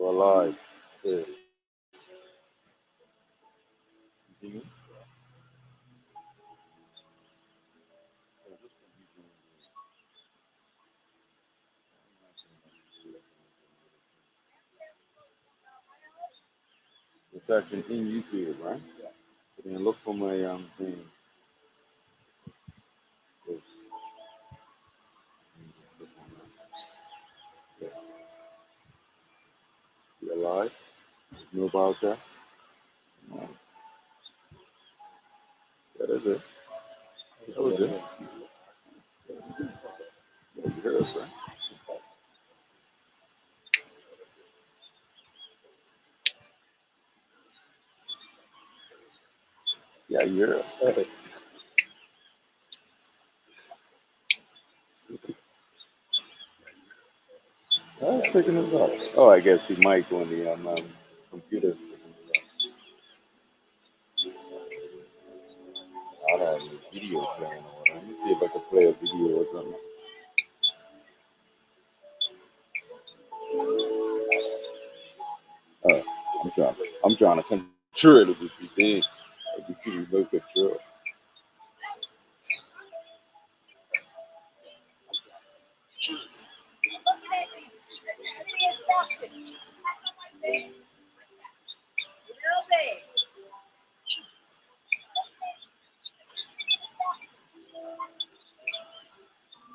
You're alive. Yeah. Continue. It's actually in YouTube, right? So then look for my thing. Yes. Yeah. You alive? You know about that? No. That is it. That was it. Yeah, you heard us, right? Yeah, you heard us. I was picking this up. Oh, I guess the mic on the computer. I don't have a video playing or whatever. Let me see if I can play a video or something. Uh, I'm trying to control it if you think. If you can remote control.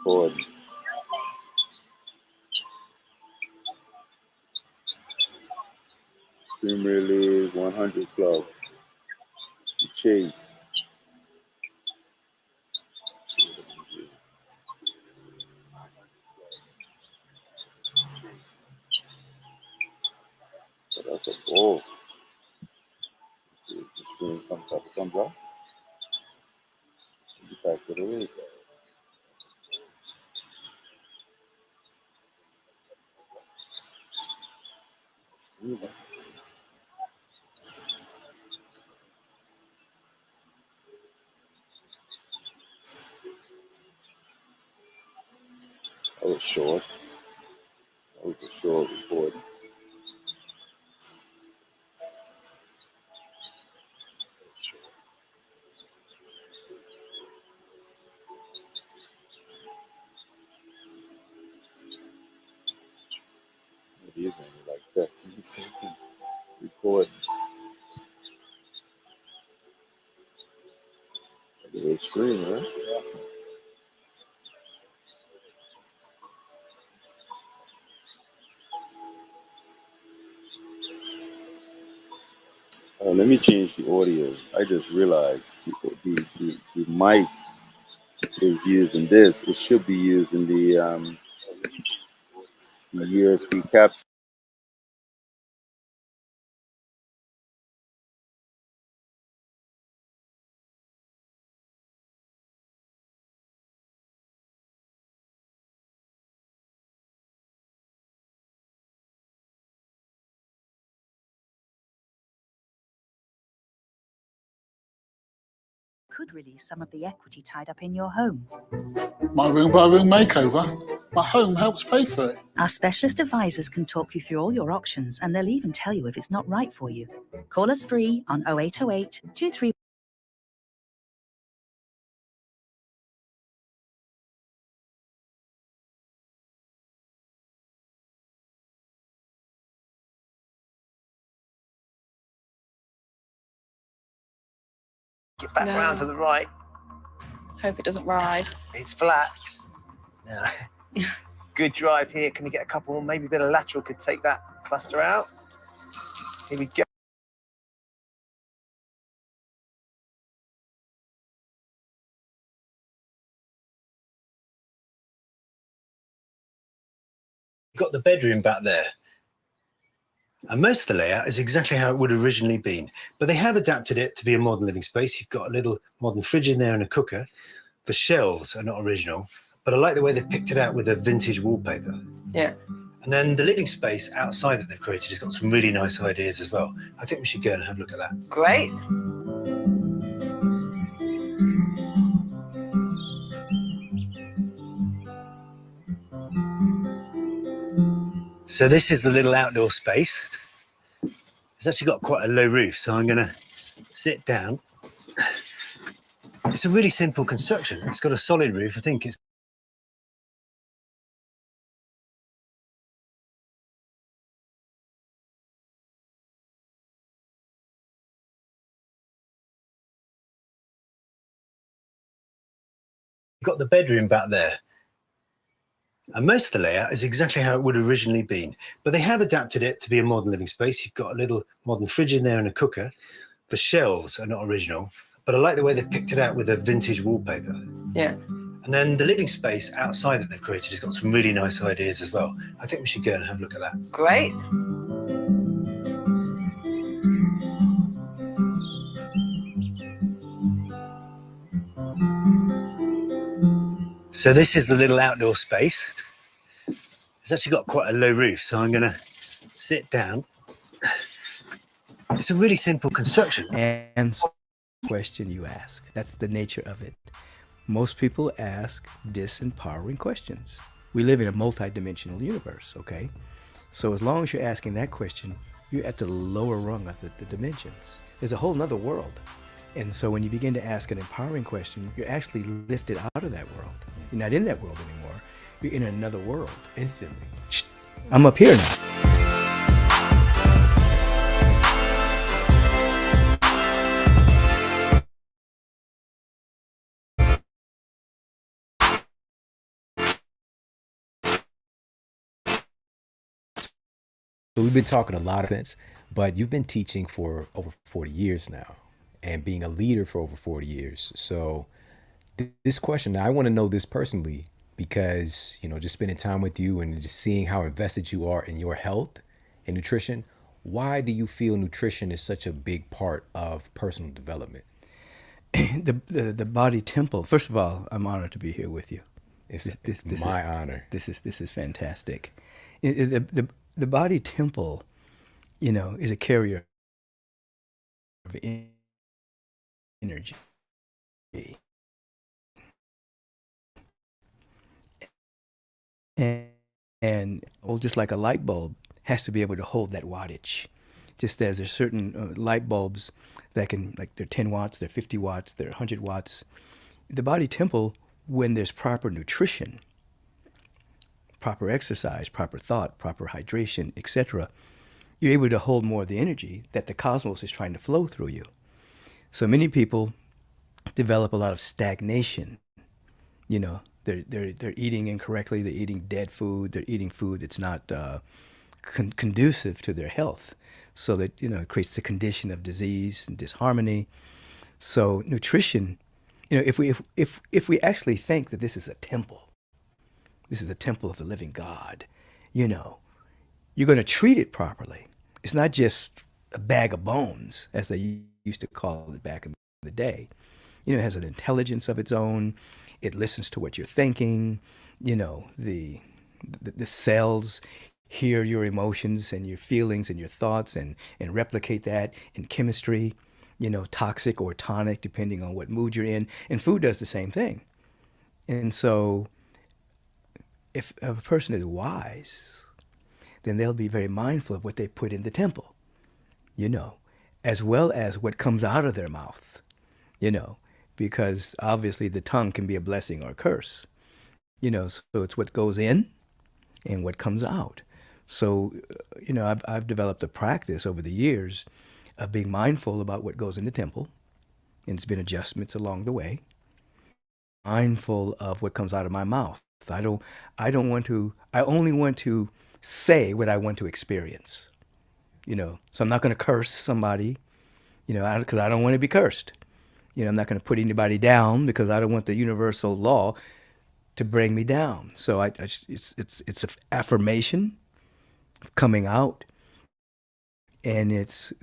Or Premier League 100 Club. Chase. So that's a goal. See if the screen comes up. It comes up. Get back to the league. That was short. That was a short report. It is only like 13-second report. Look at the screen, right? Let me change the audio. I just realized the mic is used in this. It should be used in the USB capture. Could release some of the equity tied up in your home. My room by room makeover. My home helps pay for it. Our specialist advisors can talk you through all your options, and they'll even tell you if it's not right for you. Call us free on 0808 23. Get back round to the right. Hope it doesn't ride. It's flat. Yeah. Good drive here. Can you get a couple? Maybe a bit of lateral could take that cluster out. Here we go. You've got the bedroom back there. And most of the layout is exactly how it would have originally been. But they have adapted it to be a modern living space. You've got a little modern fridge in there and a cooker. The shelves are not original, but I like the way they've picked it out with a vintage wallpaper. Yeah. And then the living space outside that they've created has got some really nice ideas as well. I think we should go and have a look at that. Great. So this is the little outdoor space. It's actually got quite a low roof, so I'm going to sit down. It's a really simple construction. It's got a solid roof. I think it's got the bedroom back there. And most of the layout is exactly how it would have originally been, but they have adapted it to be a modern living space. You've got a little modern fridge in there and a cooker. The shelves are not original, but I like the way they've picked it out with a vintage wallpaper. Yeah. And then the living space outside that they've created has got some really nice ideas as well. I think we should go and have a look at that. Great. So this is the little outdoor space. It's actually got quite a low roof, so I'm going to sit down. It's a really simple construction. And question you ask. That's the nature of it. Most people ask disempowering questions. We live in a multidimensional universe, okay? So as long as you're asking that question, you're at the lower rung of the dimensions. There's a whole nother world. And so when you begin to ask an empowering question, you're actually lifted out of that world. You're not in that world anymore. You're in another world instantly. I'm up here now. So we've been talking a lot of things, but you've been teaching for over 40 years now and being a leader for over 40 years. So this question, I want to know this personally because, you know, just spending time with you and just seeing how invested you are in your health and nutrition. Why do you feel nutrition is such a big part of personal development? The body temple. First of all, I'm honored to be here with you. It's my honor. This is fantastic. The body temple, you know, is a carrier of energy. And just like a light bulb has to be able to hold that wattage. Just as there's certain light bulbs that can, like they're 10 watts, they're 50 watts, they're 100 watts. The body temple, when there's proper nutrition, proper exercise, proper thought, proper hydration, etc., you're able to hold more of the energy that the cosmos is trying to flow through you. So many people develop a lot of stagnation. You know, they're eating incorrectly, they're eating dead food, they're eating food that's not conducive to their health. So that, you know, it creates the condition of disease and disharmony. So nutrition, you know, if we actually think that this is a temple of the living God, you know, you're going to treat it properly. It's not just a bag of bones, as they used to call it back in the day. You know, it has an intelligence of its own. It listens to what you're thinking. You know, the cells hear your emotions and your feelings and your thoughts and replicate that in chemistry, you know, toxic or tonic, depending on what mood you're in. And food does the same thing. And so if a person is wise, then they'll be very mindful of what they put in the temple, you know, as well as what comes out of their mouth, you know, because obviously the tongue can be a blessing or a curse, you know, so it's what goes in and what comes out. So, you know, I've developed a practice over the years of being mindful about what goes in the temple, and it's been adjustments along the way. Mindful of what comes out of my mouth. I only want to say what I want to experience, you know. So I'm not going to curse somebody, you know, because I don't want to be cursed. You know, I'm not going to put anybody down because I don't want the universal law to bring me down. So it's an affirmation coming out, and it's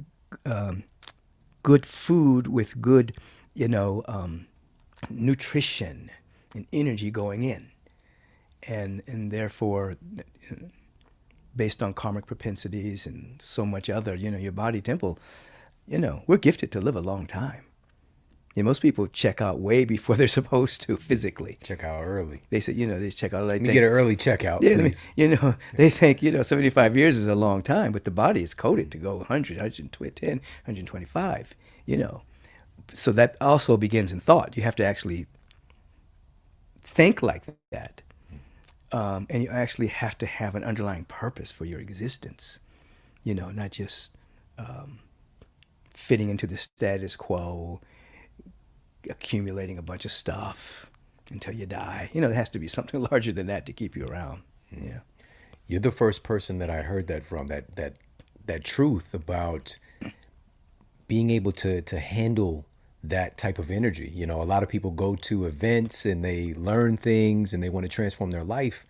good food with good, you know, nutrition and energy going in. And therefore, based on karmic propensities and so much other, you know, your body temple, you know, we're gifted to live a long time. Yeah, most people check out way before they're supposed to physically. Check out early. They say, they check out. Let me get an early checkout, yeah, please. they think, 75 years is a long time, but the body is coded to go 100, 110, 125, So that also begins in thought. You have to actually think like that. And you actually have to have an underlying purpose for your existence, not just fitting into the status quo, accumulating a bunch of stuff until you die. There has to be something larger than that to keep you around. Yeah. You're the first person that I heard that from, that truth about being able to handle that type of energy. A lot of people go to events and they learn things and they want to transform their life.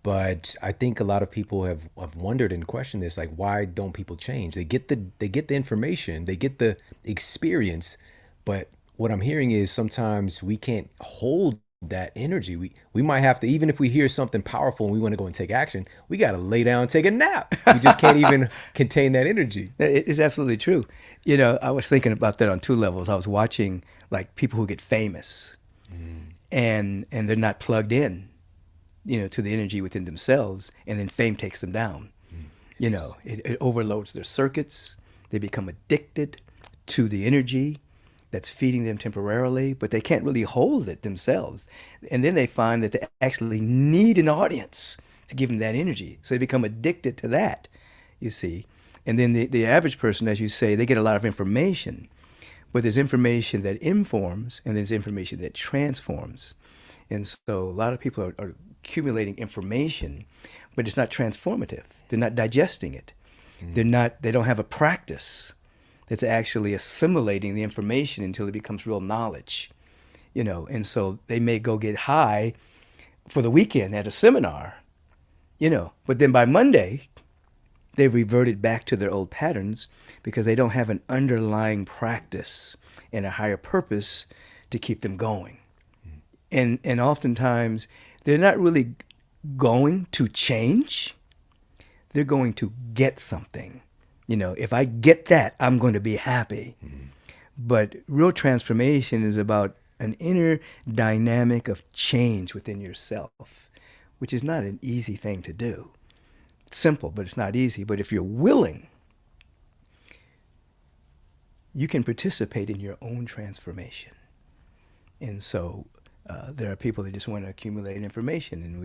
But I think a lot of people have wondered and questioned this, like, why don't people change? They get the information, they get the experience, but what I'm hearing is sometimes we can't hold that energy. We might have to, even if we hear something powerful and we want to go and take action, we got to lay down and take a nap. We just can't even contain that energy. It's absolutely true. I was thinking about that on two levels. I was watching like people who get famous and they're not plugged in, to the energy within themselves, and then fame takes them down. It overloads their circuits. They become addicted to the energy that's feeding them temporarily, but they can't really hold it themselves. And then they find that they actually need an audience to give them that energy. So they become addicted to that, you see. And then the average person, as you say, they get a lot of information, but there's information that informs and there's information that transforms. And so a lot of people are accumulating information, but it's not transformative. They're not digesting it. They don't have a practice that's actually assimilating the information until it becomes real knowledge, and so they may go get high for the weekend at a seminar, but then by Monday, they've reverted back to their old patterns because they don't have an underlying practice and a higher purpose to keep them going. And oftentimes, they're not really going to change. They're going to get something. If I get that, I'm going to be happy. But real transformation is about an inner dynamic of change within yourself, which is not an easy thing to do. It's simple, but it's not easy. But if you're willing, you can participate in your own transformation. And so there are people that just want to accumulate information, and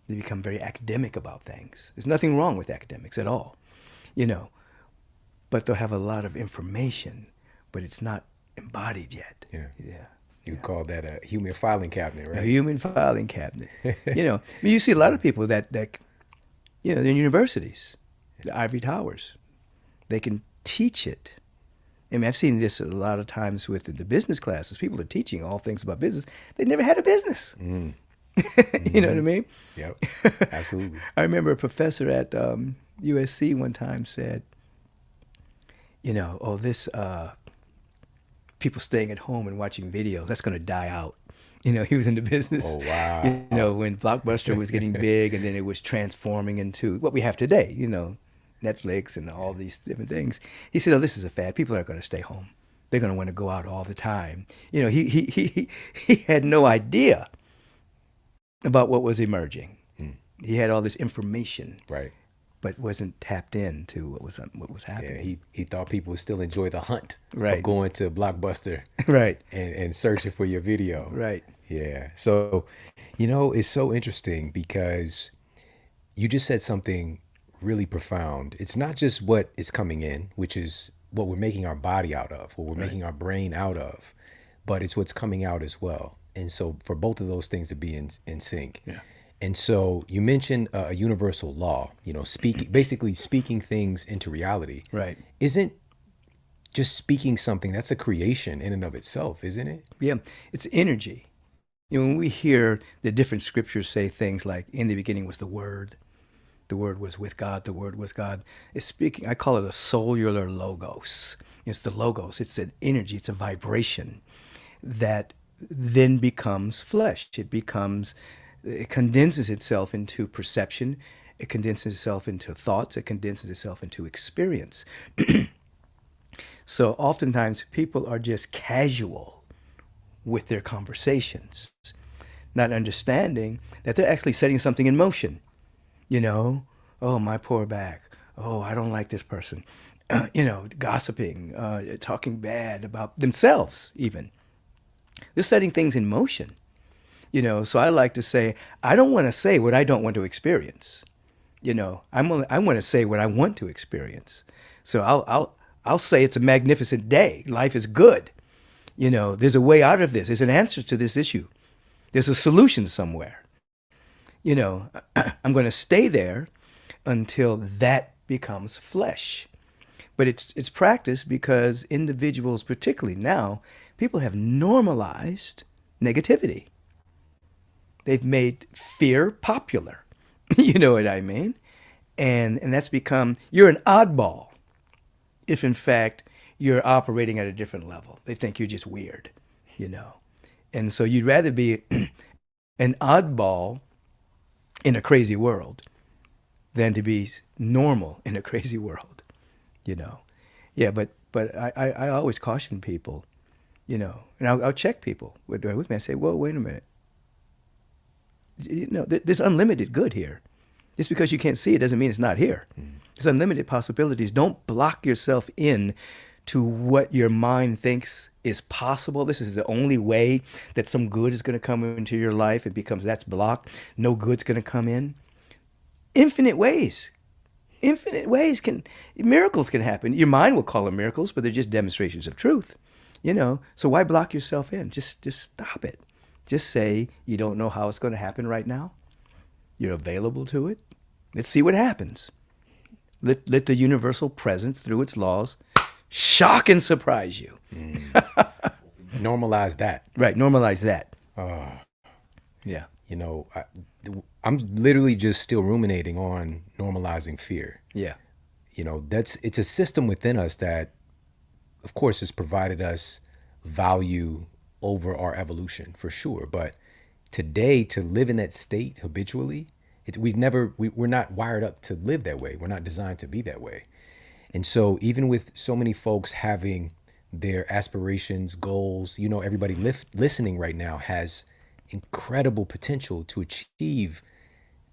they become very academic about things. There's nothing wrong with academics at all, but they'll have a lot of information, but it's not embodied yet. Yeah. You call that a human filing cabinet, right? A human filing cabinet. You see a lot of people that they're in universities, the ivory towers. They can teach it. I've seen this a lot of times with the business classes. People are teaching all things about business. They never had a business. You know what I mean? Yep, absolutely. I remember a professor at USC one time said, this people staying at home and watching videos, that's going to die out. He was in the business. Oh, wow. When Blockbuster was getting big and then it was transforming into what we have today, Netflix and all these different things. He said, this is a fad. People aren't going to stay home. They're going to want to go out all the time. He had no idea about what was emerging. He had all this information, right, but wasn't tapped into what was happening. Yeah, he thought people would still enjoy the hunt right. of going to Blockbuster, right, and searching for your video, right. Yeah. So, it's so interesting because you just said something really profound. It's not just what is coming in, which is what we're making our body out of, what we're right. making our brain out of, but it's what's coming out as well. And so for both of those things to be in sync. Yeah. And so you mentioned a universal law, basically speaking things into reality. Right. Isn't just speaking something, that's a creation in and of itself, isn't it? Yeah. It's energy. When we hear the different scriptures say things like, in the beginning was the Word was with God, the Word was God. It's speaking, I call it a cellular logos. It's the logos, it's an energy, it's a vibration that then becomes flesh. It condenses itself into perception, it condenses itself into thoughts, it condenses itself into experience. So oftentimes people are just casual with their conversations, not understanding that they're actually setting something in motion. You know, oh, my poor back. Oh, I don't like this person. Gossiping, talking bad about themselves, even. They're setting things in motion. So I like to say, I don't want to say what I don't want to experience. I want to say what I want to experience. So I'll say it's a magnificent day. Life is good. There's a way out of this. There's an answer to this issue. There's a solution somewhere. I'm going to stay there until that becomes flesh. But it's practiced because individuals, particularly now, people have normalized negativity. They've made fear popular. You know what I mean? And that's become, you're an oddball if in fact you're operating at a different level. They think you're just weird, And so you'd rather be an oddball in a crazy world than to be normal in a crazy world, Yeah, but I always caution people, and I'll check people with me. I say, well, wait a minute. There's unlimited good here. Just because you can't see it doesn't mean it's not here. There's unlimited possibilities. Don't block yourself in to what your mind thinks is possible. This is the only way that some good is going to come into your life. It becomes that's blocked. No good's going to come in. Infinite ways miracles can happen. Your mind will call them miracles, but they're just demonstrations of truth. So why block yourself in? Just stop it. Just say you don't know how it's going to happen right now. You're available to it. Let's see what happens. Let the universal presence, through its laws, shock and surprise you. Normalize that. Right, normalize that. Yeah. I'm literally just still ruminating on normalizing fear. Yeah. It's a system within us that, of course, has provided us value over our evolution for sure. But today, to live in that state habitually, we're not wired up to live that way. We're not designed to be that way. And so even with so many folks having their aspirations, goals, everybody listening right now has incredible potential to achieve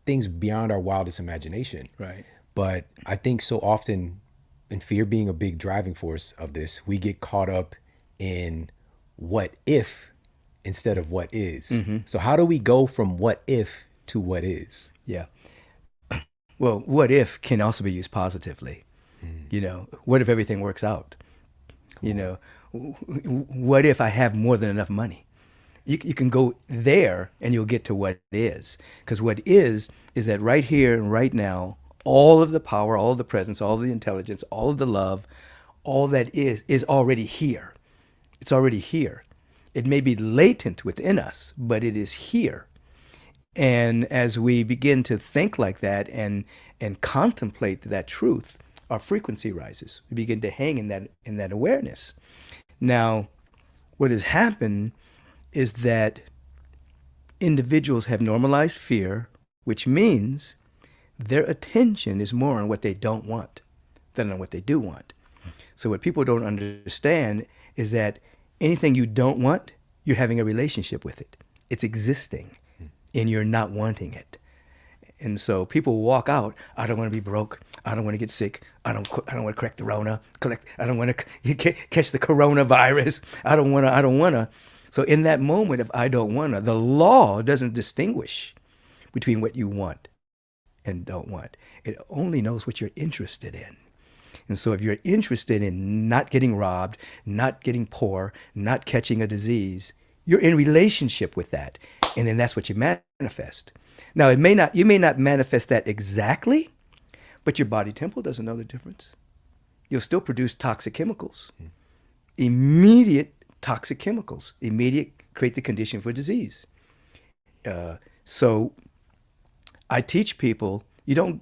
things beyond our wildest imagination. Right. But I think so often, and fear being a big driving force of this, we get caught up in what if instead of what is. Mm-hmm. So how do we go from what if to what is? Yeah. Well, what if can also be used positively. What if everything works out? Cool. What if I have more than enough money? You can go there and you'll get to what is. Because what is that right here and right now, all of the power, all of the presence, all of the intelligence, all of the love, all that is already here. It's already here. It may be latent within us, but it is here. And as we begin to think like that and contemplate that truth, our frequency rises. We begin to hang in that awareness. Now, what has happened is that individuals have normalized fear, which means their attention is more on what they don't want than on what they do want. So what people don't understand is that anything you don't want, you're having a relationship with it. It's existing, and you're not wanting it. And so people walk out, I don't want to be broke. I don't want to get sick. I don't want to I don't want to catch the coronavirus. I don't want to. So in that moment of I don't want to, the law doesn't distinguish between what you want and don't want. It only knows what you're interested in. And so if you're interested in not getting robbed, not getting poor, not catching a disease, you're in relationship with that. And then that's what you manifest. Now, you may not manifest that exactly, but your body temple doesn't know the difference. You'll still produce toxic chemicals. Immediate toxic chemicals. Create the condition for disease. So I teach people, you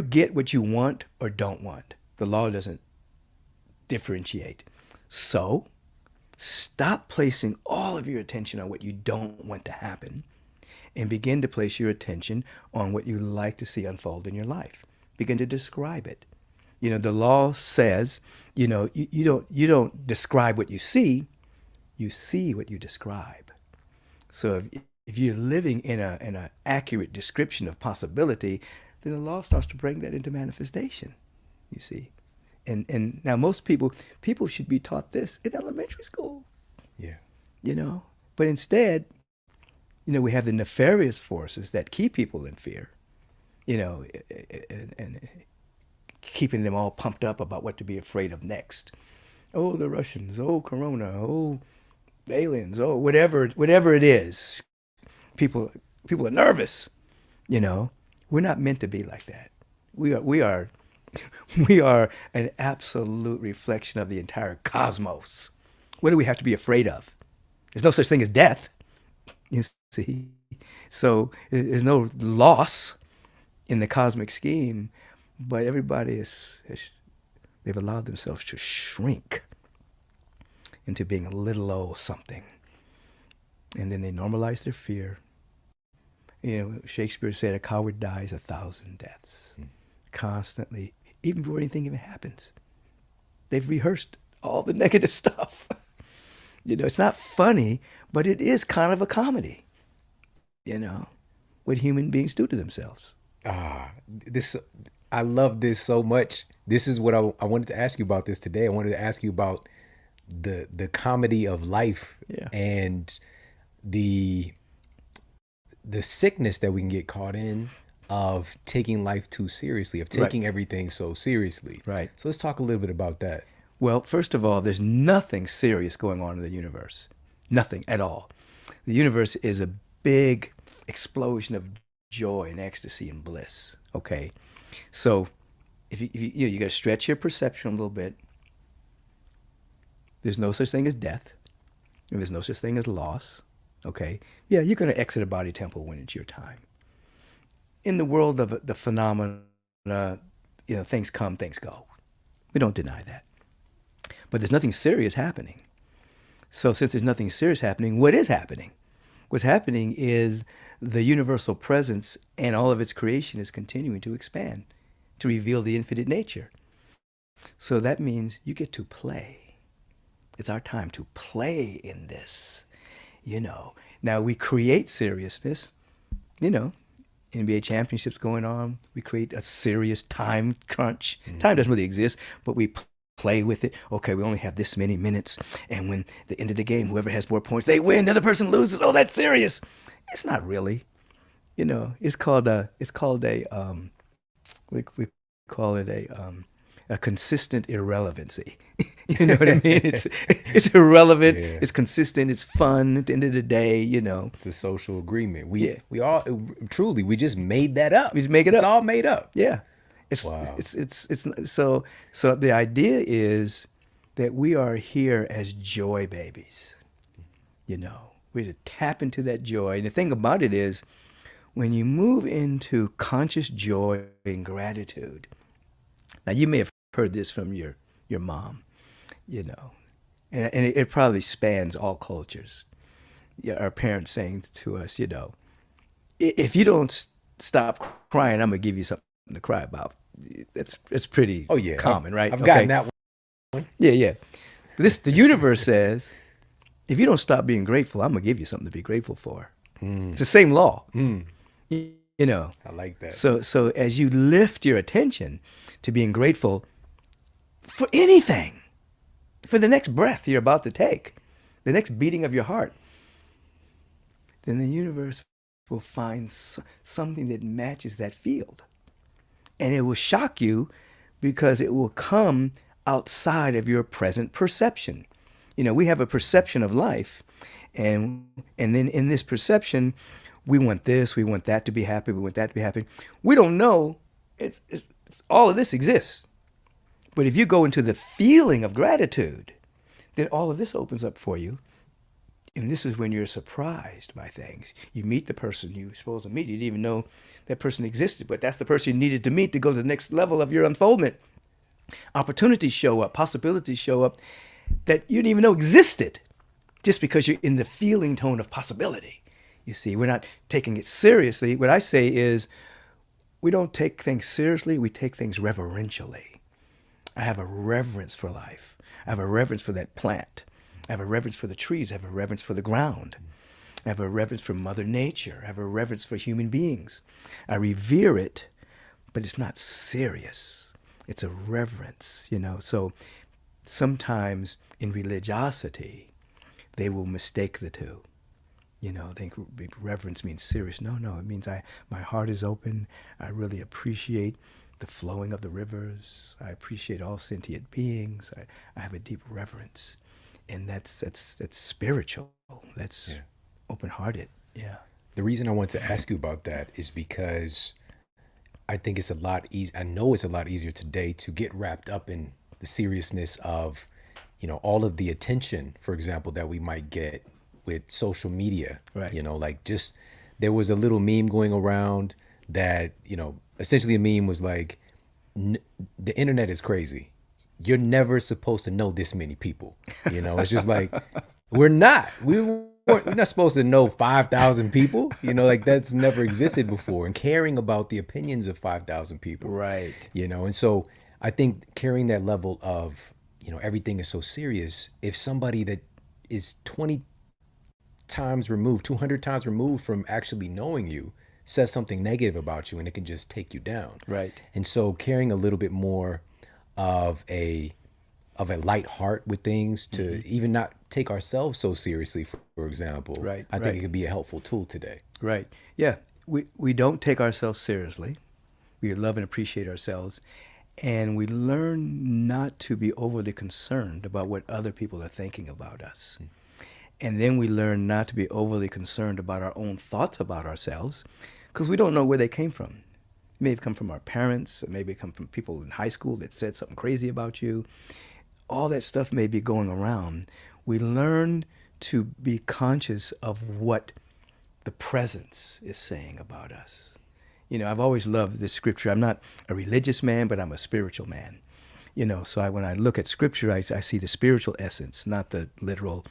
get what you want or don't want. The law doesn't differentiate. So stop placing all of your attention on what you don't want to happen and begin to place your attention on what you like to see unfold in your life. Begin to describe it. You know, the law says, you know, you don't describe what you see what you describe. So if you're living in an accurate description of possibility, then the law starts to bring that into manifestation. You see, and now most people should be taught this in elementary school. Yeah. You know, but instead, you know, we have the nefarious forces that keep people in fear. You know, and keeping them all pumped up about what to be afraid of next. Oh, the Russians. Oh, Corona. Oh, aliens. Oh, whatever it is. People are nervous. You know, we're not meant to be like that. We are an absolute reflection of the entire cosmos. What do we have to be afraid of? There's no such thing as death. You see, so there's no loss in the cosmic scheme, but everybody they've allowed themselves to shrink into being a little old something. And then they normalize their fear. You know, Shakespeare said a coward dies 1,000 deaths. Constantly, even before anything even happens. They've rehearsed all the negative stuff. You know, it's not funny, but it is kind of a comedy. You know, what human beings do to themselves. I love this so much. This is what I wanted to ask you about this today. I wanted to ask you about the comedy of life. Yeah. And the sickness that we can get caught in of taking life too seriously, of taking everything so seriously. Right. So let's talk a little bit about that. Well, first of all, there's nothing serious going on in the universe. Nothing at all. The universe is a big explosion of joy and ecstasy and bliss. Okay, so if you got to stretch your perception a little bit. There's no such thing as death, and there's no such thing as loss. Okay, yeah, you're going to exit a body temple when it's your time. In the world of the phenomena, you know, things come, things go. We don't deny that, but there's nothing serious happening. So since there's nothing serious happening, what is happening? What's happening is the universal presence and all of its creation is continuing to expand, to reveal the infinite nature. So that means you get to play. It's our time to play in this, you know. Now we create seriousness, you know, NBA championships going on. We create a serious time crunch. Time doesn't really exist, but we play with it. Okay, we only have this many minutes, and when the end of the game, whoever has more points, they win. The other person loses. Oh, that's serious. It's not really. You know, we call it a consistent irrelevancy. You know what I mean? It's irrelevant. Yeah. It's consistent. It's fun. At the end of the day, you know. It's a social agreement. We all truly, we just made that up. We just make it up. It's all made up. Yeah. Wow. It's so the idea is that we are here as joy babies. You know, we have to tap into that joy. And the thing about it is, when you move into conscious joy and gratitude, now you may have heard this from your mom, you know, and it probably spans all cultures. Yeah, our parents saying to us, you know, if you don't stop crying, I'm gonna give you something to cry about. It's pretty common, right? I've gotten that one. Yeah. The universe says, if you don't stop being grateful, I'm gonna give you something to be grateful for. It's the same law. You know. I like that. So as you lift your attention to being grateful for anything, for the next breath you're about to take, the next beating of your heart, then the universe will find something that matches that field. And it will shock you because it will come outside of your present perception. You know, we have a perception of life, and then in this perception, we want this, we want that to be happy, we want that to be happy. We don't know it's all of this exists. But if you go into the feeling of gratitude, then all of this opens up for you. And this is when you're surprised by things. You meet the person you're supposed to meet. You didn't even know that person existed, but that's the person you needed to meet to go to the next level of your unfoldment. Opportunities show up, possibilities show up that you didn't even know existed, just because you're in the feeling tone of possibility. You see, we're not taking it seriously. What I say is, we don't take things seriously, we take things reverentially. I have a reverence for life. I have a reverence for that plant. I have a reverence for the trees. I have a reverence for the ground. I have a reverence for Mother Nature. I have a reverence for human beings. I revere it, but it's not serious. It's a reverence, you know. So sometimes in religiosity, they will mistake the two. You know, they think reverence means serious. No, it means my heart is open. I really appreciate the flowing of the rivers. I appreciate all sentient beings. I have a deep reverence. And that's spiritual. That's open-hearted. Yeah. The reason I want to ask you about that is because I think it's a lot easier. I know it's a lot easier today to get wrapped up in the seriousness of, you know, all of the attention, for example, that we might get with social media. Right. You know, like just there was a little meme going around that, you know, essentially a meme was like, the internet is crazy. You're never supposed to know this many people. You know, it's just like, we're not supposed to know 5,000 people. You know, like that's never existed before. And caring about the opinions of 5,000 people. Right. You know, and so I think carrying that level of, you know, everything is so serious. If somebody that is 20 times removed, 200 times removed from actually knowing you says something negative about you, and it can just take you down. Right. And so carrying a little bit more of a light heart with things to even not take ourselves so seriously, for example. Right, I think right. it could be a helpful tool today. Right. Yeah. We don't take ourselves seriously. We love and appreciate ourselves. And we learn not to be overly concerned about what other people are thinking about us. And then we learn not to be overly concerned about our own thoughts about ourselves, because we don't know where they came from. It may have come from our parents, it may have come from people in high school that said something crazy about you. All that stuff may be going around. We learn to be conscious of what the presence is saying about us. You know, I've always loved this scripture. I'm not a religious man, but I'm a spiritual man. You know, so when I look at scripture, I see the spiritual essence, not the literal,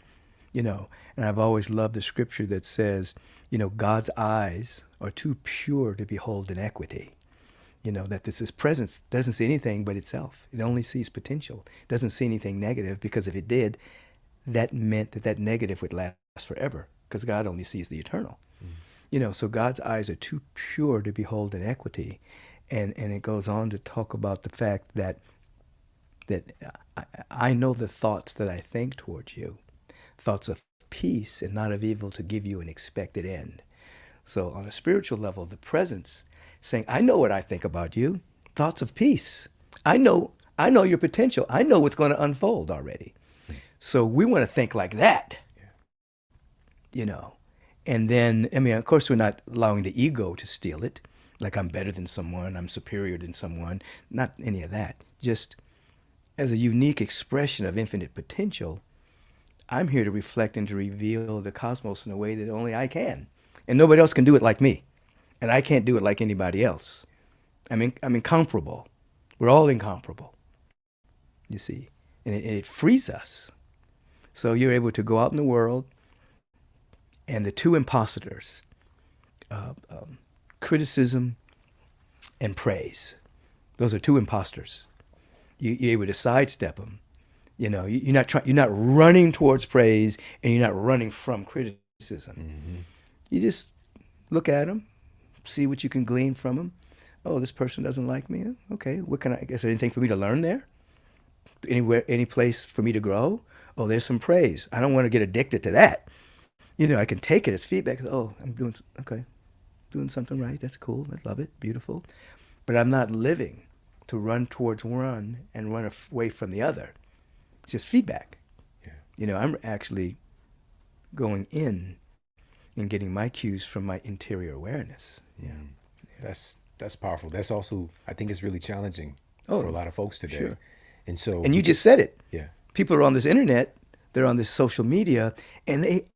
you know. And I've always loved the scripture that says, you know, God's eyes are too pure to behold inequity. You know, that this presence doesn't see anything but itself. It only sees potential. It doesn't see anything negative, because if it did, that meant that negative would last forever, because God only sees the eternal. You know, so God's eyes are too pure to behold inequity. And it goes on to talk about the fact that I know the thoughts that I think towards you, thoughts of peace and not of evil, to give you an expected end. So on a spiritual level, the presence saying, I know what I think about you, thoughts of peace. I know your potential. I know what's going to unfold already. So we want to think like that, you know. And then, I mean, of course, we're not allowing the ego to steal it, like I'm better than someone, I'm superior than someone, not any of that. Just as a unique expression of infinite potential, I'm here to reflect and to reveal the cosmos in a way that only I can. And nobody else can do it like me. And I can't do it like anybody else. I'm incomparable. We're all incomparable, you see. And it frees us. So you're able to go out in the world, and the two imposters, criticism and praise, those are two imposters. You're able to sidestep them. You know, you're not running towards praise, and you're not running from criticism. You just look at them, see what you can glean from them. Oh, this person doesn't like me. Okay, is there anything for me to learn there? Any place for me to grow? Oh, there's some praise. I don't want to get addicted to that. You know, I can take it as feedback. Oh, I'm doing something right. That's cool. I love it. Beautiful. But I'm not living to run towards one and run away from the other. It's just feedback. Yeah. You know, I'm actually going in and getting my cues from my interior awareness. Yeah. That's powerful. That's also, I think it's really challenging for a lot of folks today. Sure. And you just said it. Yeah. People are on this internet, they're on this social media, and they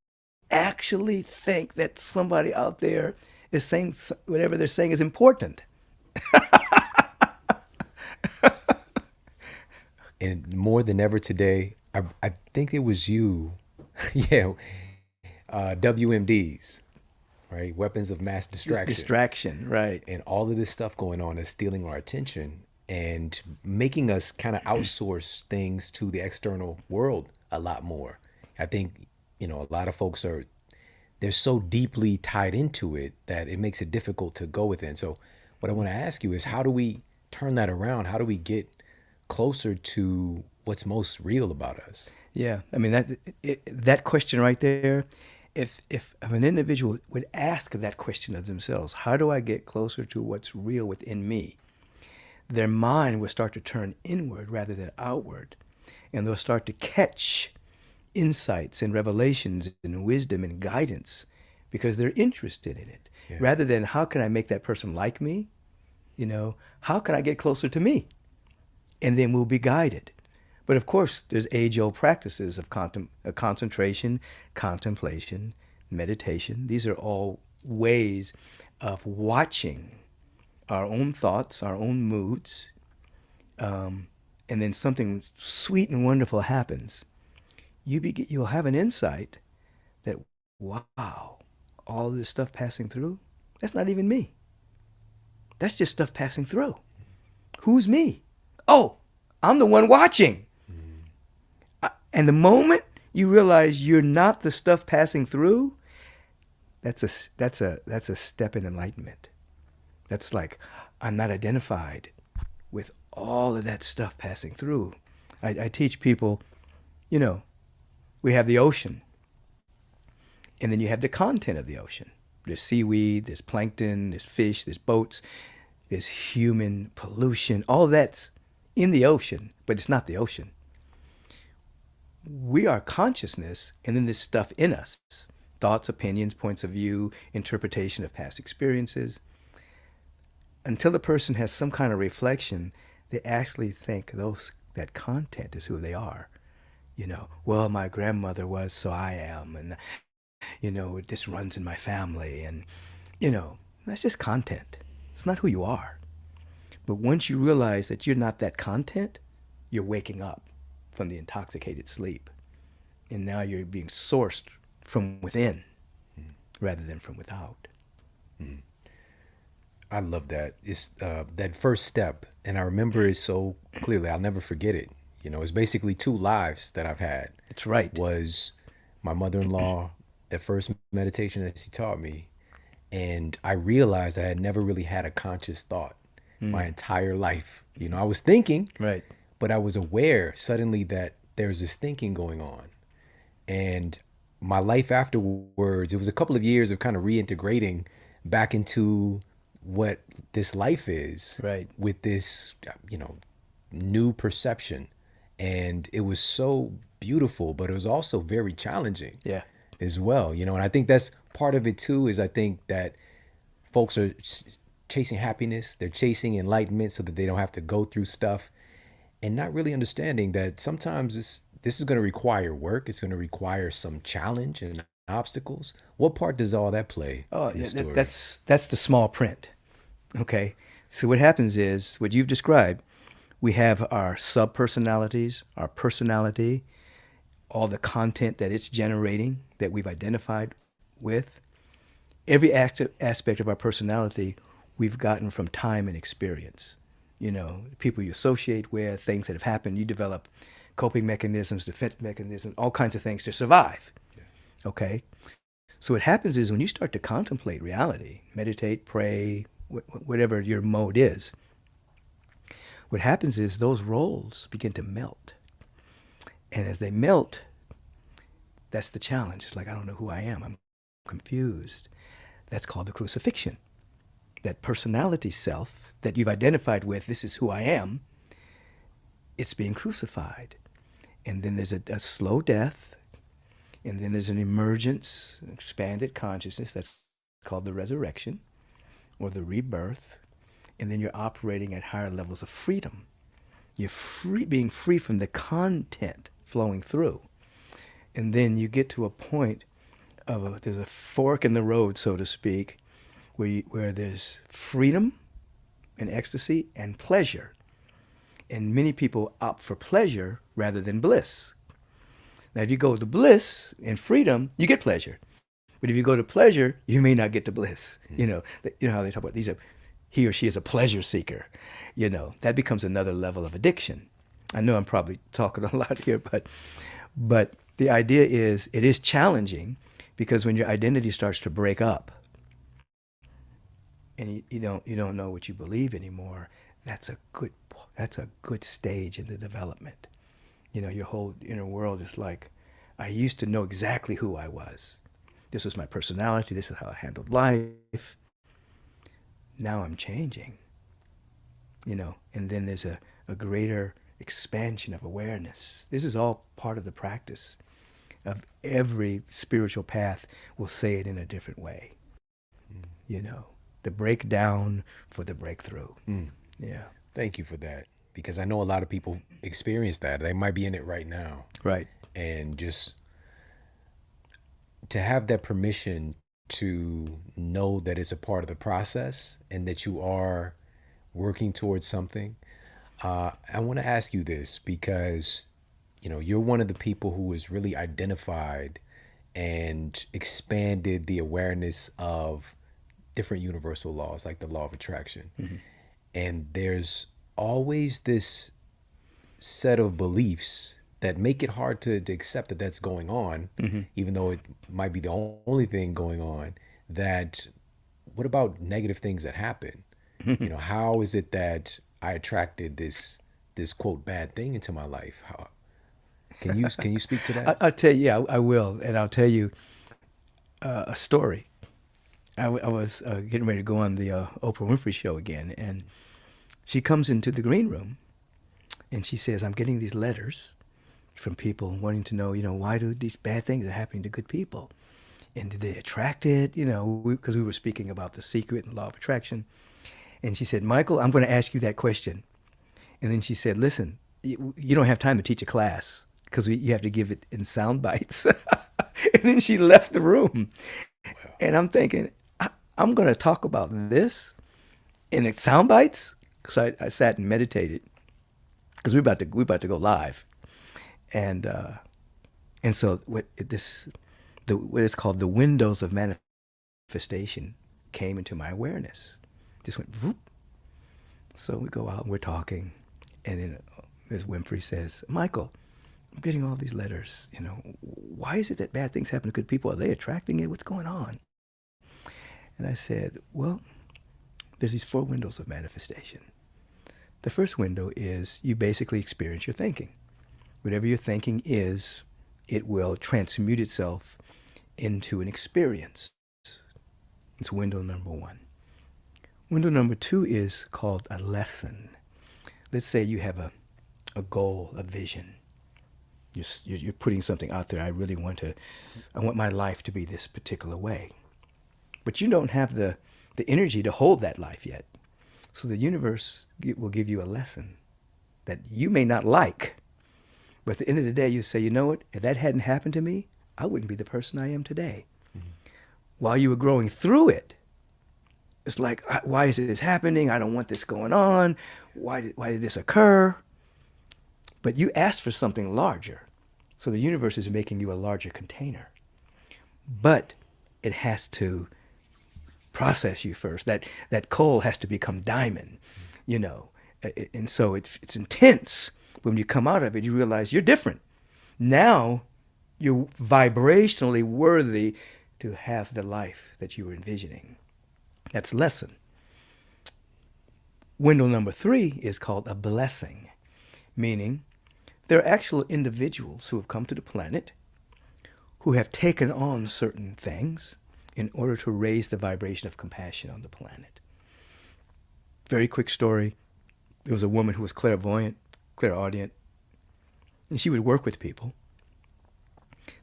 actually think that somebody out there is saying whatever they're saying is important. And more than ever today, I think it was you, WMDs, right? Weapons of mass distraction. Distraction, right. And all of this stuff going on is stealing our attention. and making us kind of outsource things to the external world a lot more. I think, you know, a lot of folks they're so deeply tied into it that it makes it difficult to go within. So what I want to ask you is, how do we turn that around? How do we get closer to what's most real about us? Yeah, I mean that question right there. If an individual would ask that question of themselves, how do I get closer to what's real within me? Their mind will start to turn inward rather than outward, and they'll start to catch insights and revelations and wisdom and guidance because they're interested in it. Yeah. Rather than how can I make that person like me? You know, how can I get closer to me? And then we'll be guided. But of course, there's age-old practices of concentration, contemplation, meditation. These are all ways of watching our own thoughts, our own moods, and then something sweet and wonderful happens. You'll have an insight that, wow, all this stuff passing through, that's not even me. That's just stuff passing through. Who's me? Oh, I'm the one watching. And the moment you realize you're not the stuff passing through, that's a step in enlightenment. That's like, I'm not identified with all of that stuff passing through. I teach people, you know, we have the ocean, and then you have the content of the ocean. There's seaweed, there's plankton, there's fish, there's boats, there's human pollution. All that's in the ocean, but it's not the ocean. We are consciousness, and then this stuff in us. Thoughts, opinions, points of view, interpretation of past experiences. Until the person has some kind of reflection, they actually think that content is who they are. You know, well, my grandmother was, so I am, and, you know, this runs in my family, and, you know, that's just content. It's not who you are. But once you realize that you're not that content, you're waking up from the intoxicated sleep. And now you're being sourced from within rather than from without. I love that. It's that first step, and I remember it so clearly. I'll never forget it. You know, it's basically 2 lives that I've had. That's right. Was my mother-in-law, the first meditation that she taught me, and I realized I had never really had a conscious thought my entire life. You know, I was thinking, Right. but I was aware suddenly that there's this thinking going on. And my life afterwards, it was a couple of years of kind of reintegrating back into what this life is, Right. with this, you know, new perception. And it was so beautiful, but it was also very challenging Yeah. as well, you know. And I think that's part of it too, is I think that folks are chasing happiness, they're chasing enlightenment so that they don't have to go through stuff, and not really understanding that sometimes this is going to require work. It's going to require some challenge and obstacles. What part does all that play in the story? That's the small print. Okay. So what happens is, what you've described, we have our sub-personalities, our personality, all the content that it's generating that we've identified with. Every aspect of our personality we've gotten from time and experience. You know, people you associate with, things that have happened, you develop coping mechanisms, defense mechanisms, all kinds of things to survive. Yeah. Okay? So what happens is, when you start to contemplate reality, meditate, pray, whatever your mode is, what happens is those roles begin to melt. And as they melt, that's the challenge. It's like, I don't know who I am. I'm confused. That's called the crucifixion. That personality self that you've identified with, this is who I am, it's being crucified. And then there's a slow death, and then there's an emergence, expanded consciousness, that's called the resurrection or the rebirth. And then you're operating at higher levels of freedom. You're being free from the content flowing through. And then you get to a point of there's a fork in the road, so to speak, where there's freedom and ecstasy and pleasure. And many people opt for pleasure rather than bliss. Now, if you go to bliss and freedom, you get pleasure. But if you go to pleasure, you may not get to bliss. You know how they talk about these are he or she is a pleasure seeker, that becomes another level of addiction. I know I'm probably talking a lot here, but the idea is it is challenging, because when your identity starts to break up and you don't know what you believe anymore, that's a good stage in the development. Your whole inner world is like, I used to know exactly who I was. This was my personality. This is how I handled life. Now I'm changing, and then there's a greater expansion of awareness. This is all part of the practice of every spiritual path. Will say it in a different way. The breakdown for the breakthrough. Yeah. Thank you for that, because I know a lot of people experience that. They might be in it right now. Right. And just to have that permission to know that it's a part of the process and that you are working towards something. I want to ask you this, because you're one of the people who has really identified and expanded the awareness of different universal laws, like the law of attraction. Mm-hmm. And there's always this set of beliefs that make it hard to accept that that's going on, Mm-hmm. even though it might be the only thing going on. That, what about negative things that happen? How is it that I attracted this quote bad thing into my life? How can you speak to that? I'll tell you, yeah, I will, and I'll tell you a story. I was getting ready to go on the Oprah Winfrey show again, and she comes into the green room, and she says, "I'm getting these letters from people wanting to know, why do these bad things are happening to good people, and did they attract it? Because we were speaking about the secret and law of attraction." And she said, "Michael, I'm going to ask you that question." And then she said, "Listen, you don't have time to teach a class, because you have to give it in sound bites." And then she left the room. Wow. And I'm thinking, I'm going to talk about this in sound bites? Because I sat and meditated, because we're about to go live. And so what is called the windows of manifestation came into my awareness. Just went whoop. So we go out and we're talking, and then Ms. Winfrey says, "Michael, I'm getting all these letters. Why is it that bad things happen to good people? Are they attracting it? What's going on?" And I said, "Well, there's these 4 windows of manifestation. The first window is you basically experience your thinking. Whatever your thinking is, it will transmute itself into an experience. It's window number 1. Window number 2 is called a lesson. Let's say you have a goal, a vision. You're putting something out there. I want my life to be this particular way. But you don't have the energy to hold that life yet. So the universe will give you a lesson that you may not like. But at the end of the day, you say, you know what? If that hadn't happened to me, I wouldn't be the person I am today. Mm-hmm. While you were growing through it, it's like, why is this happening? I don't want this going on. Why did this occur? But you asked for something larger. So the universe is making you a larger container. But it has to process you first. That coal has to become diamond, And so it's intense. When you come out of it, you realize you're different. Now you're vibrationally worthy to have the life that you were envisioning. That's lesson. Window number 3 is called a blessing, meaning there are actual individuals who have come to the planet who have taken on certain things in order to raise the vibration of compassion on the planet. Very quick story. There was a woman who was clairvoyant, clairaudient, and she would work with people.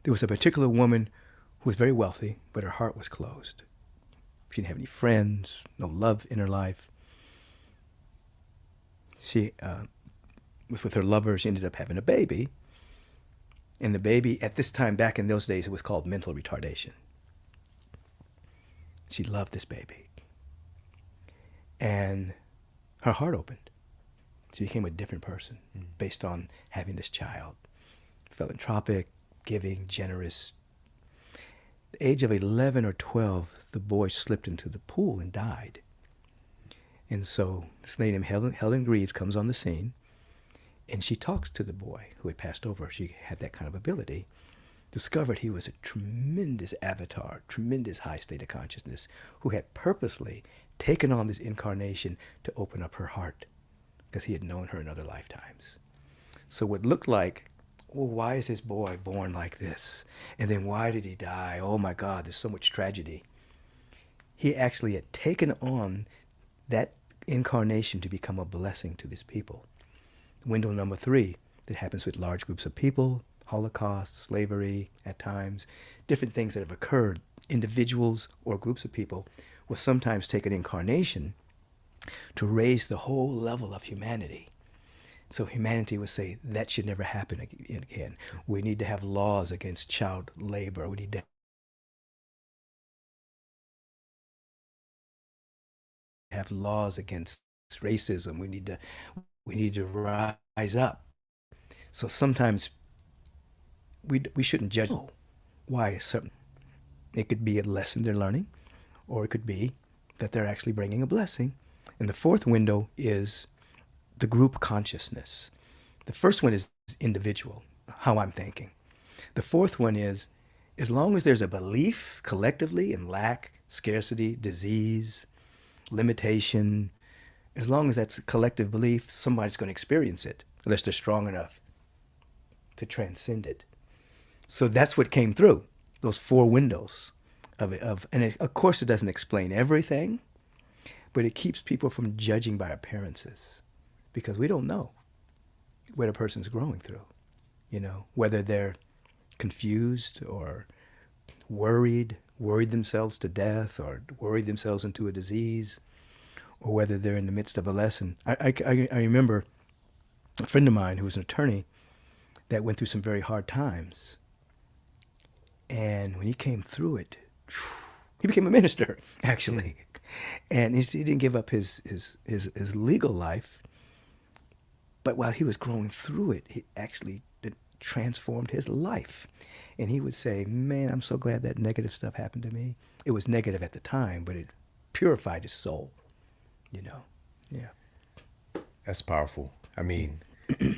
There was a particular woman who was very wealthy, but her heart was closed. She didn't have any friends, no love in her life. She was with her lover. She ended up having a baby. And the baby, at this time, back in those days, it was called mental retardation. She loved this baby. And her heart opened. She became a different person based on having this child. Philanthropic, giving, generous. At the age of 11 or 12, the boy slipped into the pool and died. And so this lady named Helen Greaves comes on the scene, and she talks to the boy who had passed over. She had that kind of ability. Discovered he was a tremendous avatar, tremendous high state of consciousness, who had purposely taken on this incarnation to open up her heart, because he had known her in other lifetimes. So what looked like, well, why is this boy born like this? And then why did he die? Oh my God, there's so much tragedy. He actually had taken on that incarnation to become a blessing to these people. Window number 3, that happens with large groups of people, Holocaust, slavery at times, different things that have occurred, individuals or groups of people will sometimes take an incarnation to raise the whole level of humanity. So humanity would say that should never happen again. We need to have laws against child labor. We need to have laws against racism. We need to rise up. So sometimes we shouldn't judge why is certain. It could be a lesson they're learning, or it could be that they're actually bringing a blessing. And the 4th window is the group consciousness. The first one is individual, how I'm thinking. The 4th one is, as long as there's a belief collectively in lack, scarcity, disease, limitation, as long as that's a collective belief, somebody's going to experience it, unless they're strong enough to transcend it. So that's what came through, those 4 windows of it. Of course, it doesn't explain everything, but it keeps people from judging by appearances, because we don't know what a person's growing through, whether they're confused or worried themselves to death, or worried themselves into a disease, or whether they're in the midst of a lesson. I remember a friend of mine who was an attorney that went through some very hard times. And when he came through it, he became a minister, actually. And he didn't give up his legal life. But while he was growing through it, it transformed his life. And he would say, man, I'm so glad that negative stuff happened to me. It was negative at the time, but it purified his soul, Yeah. That's powerful. I mean,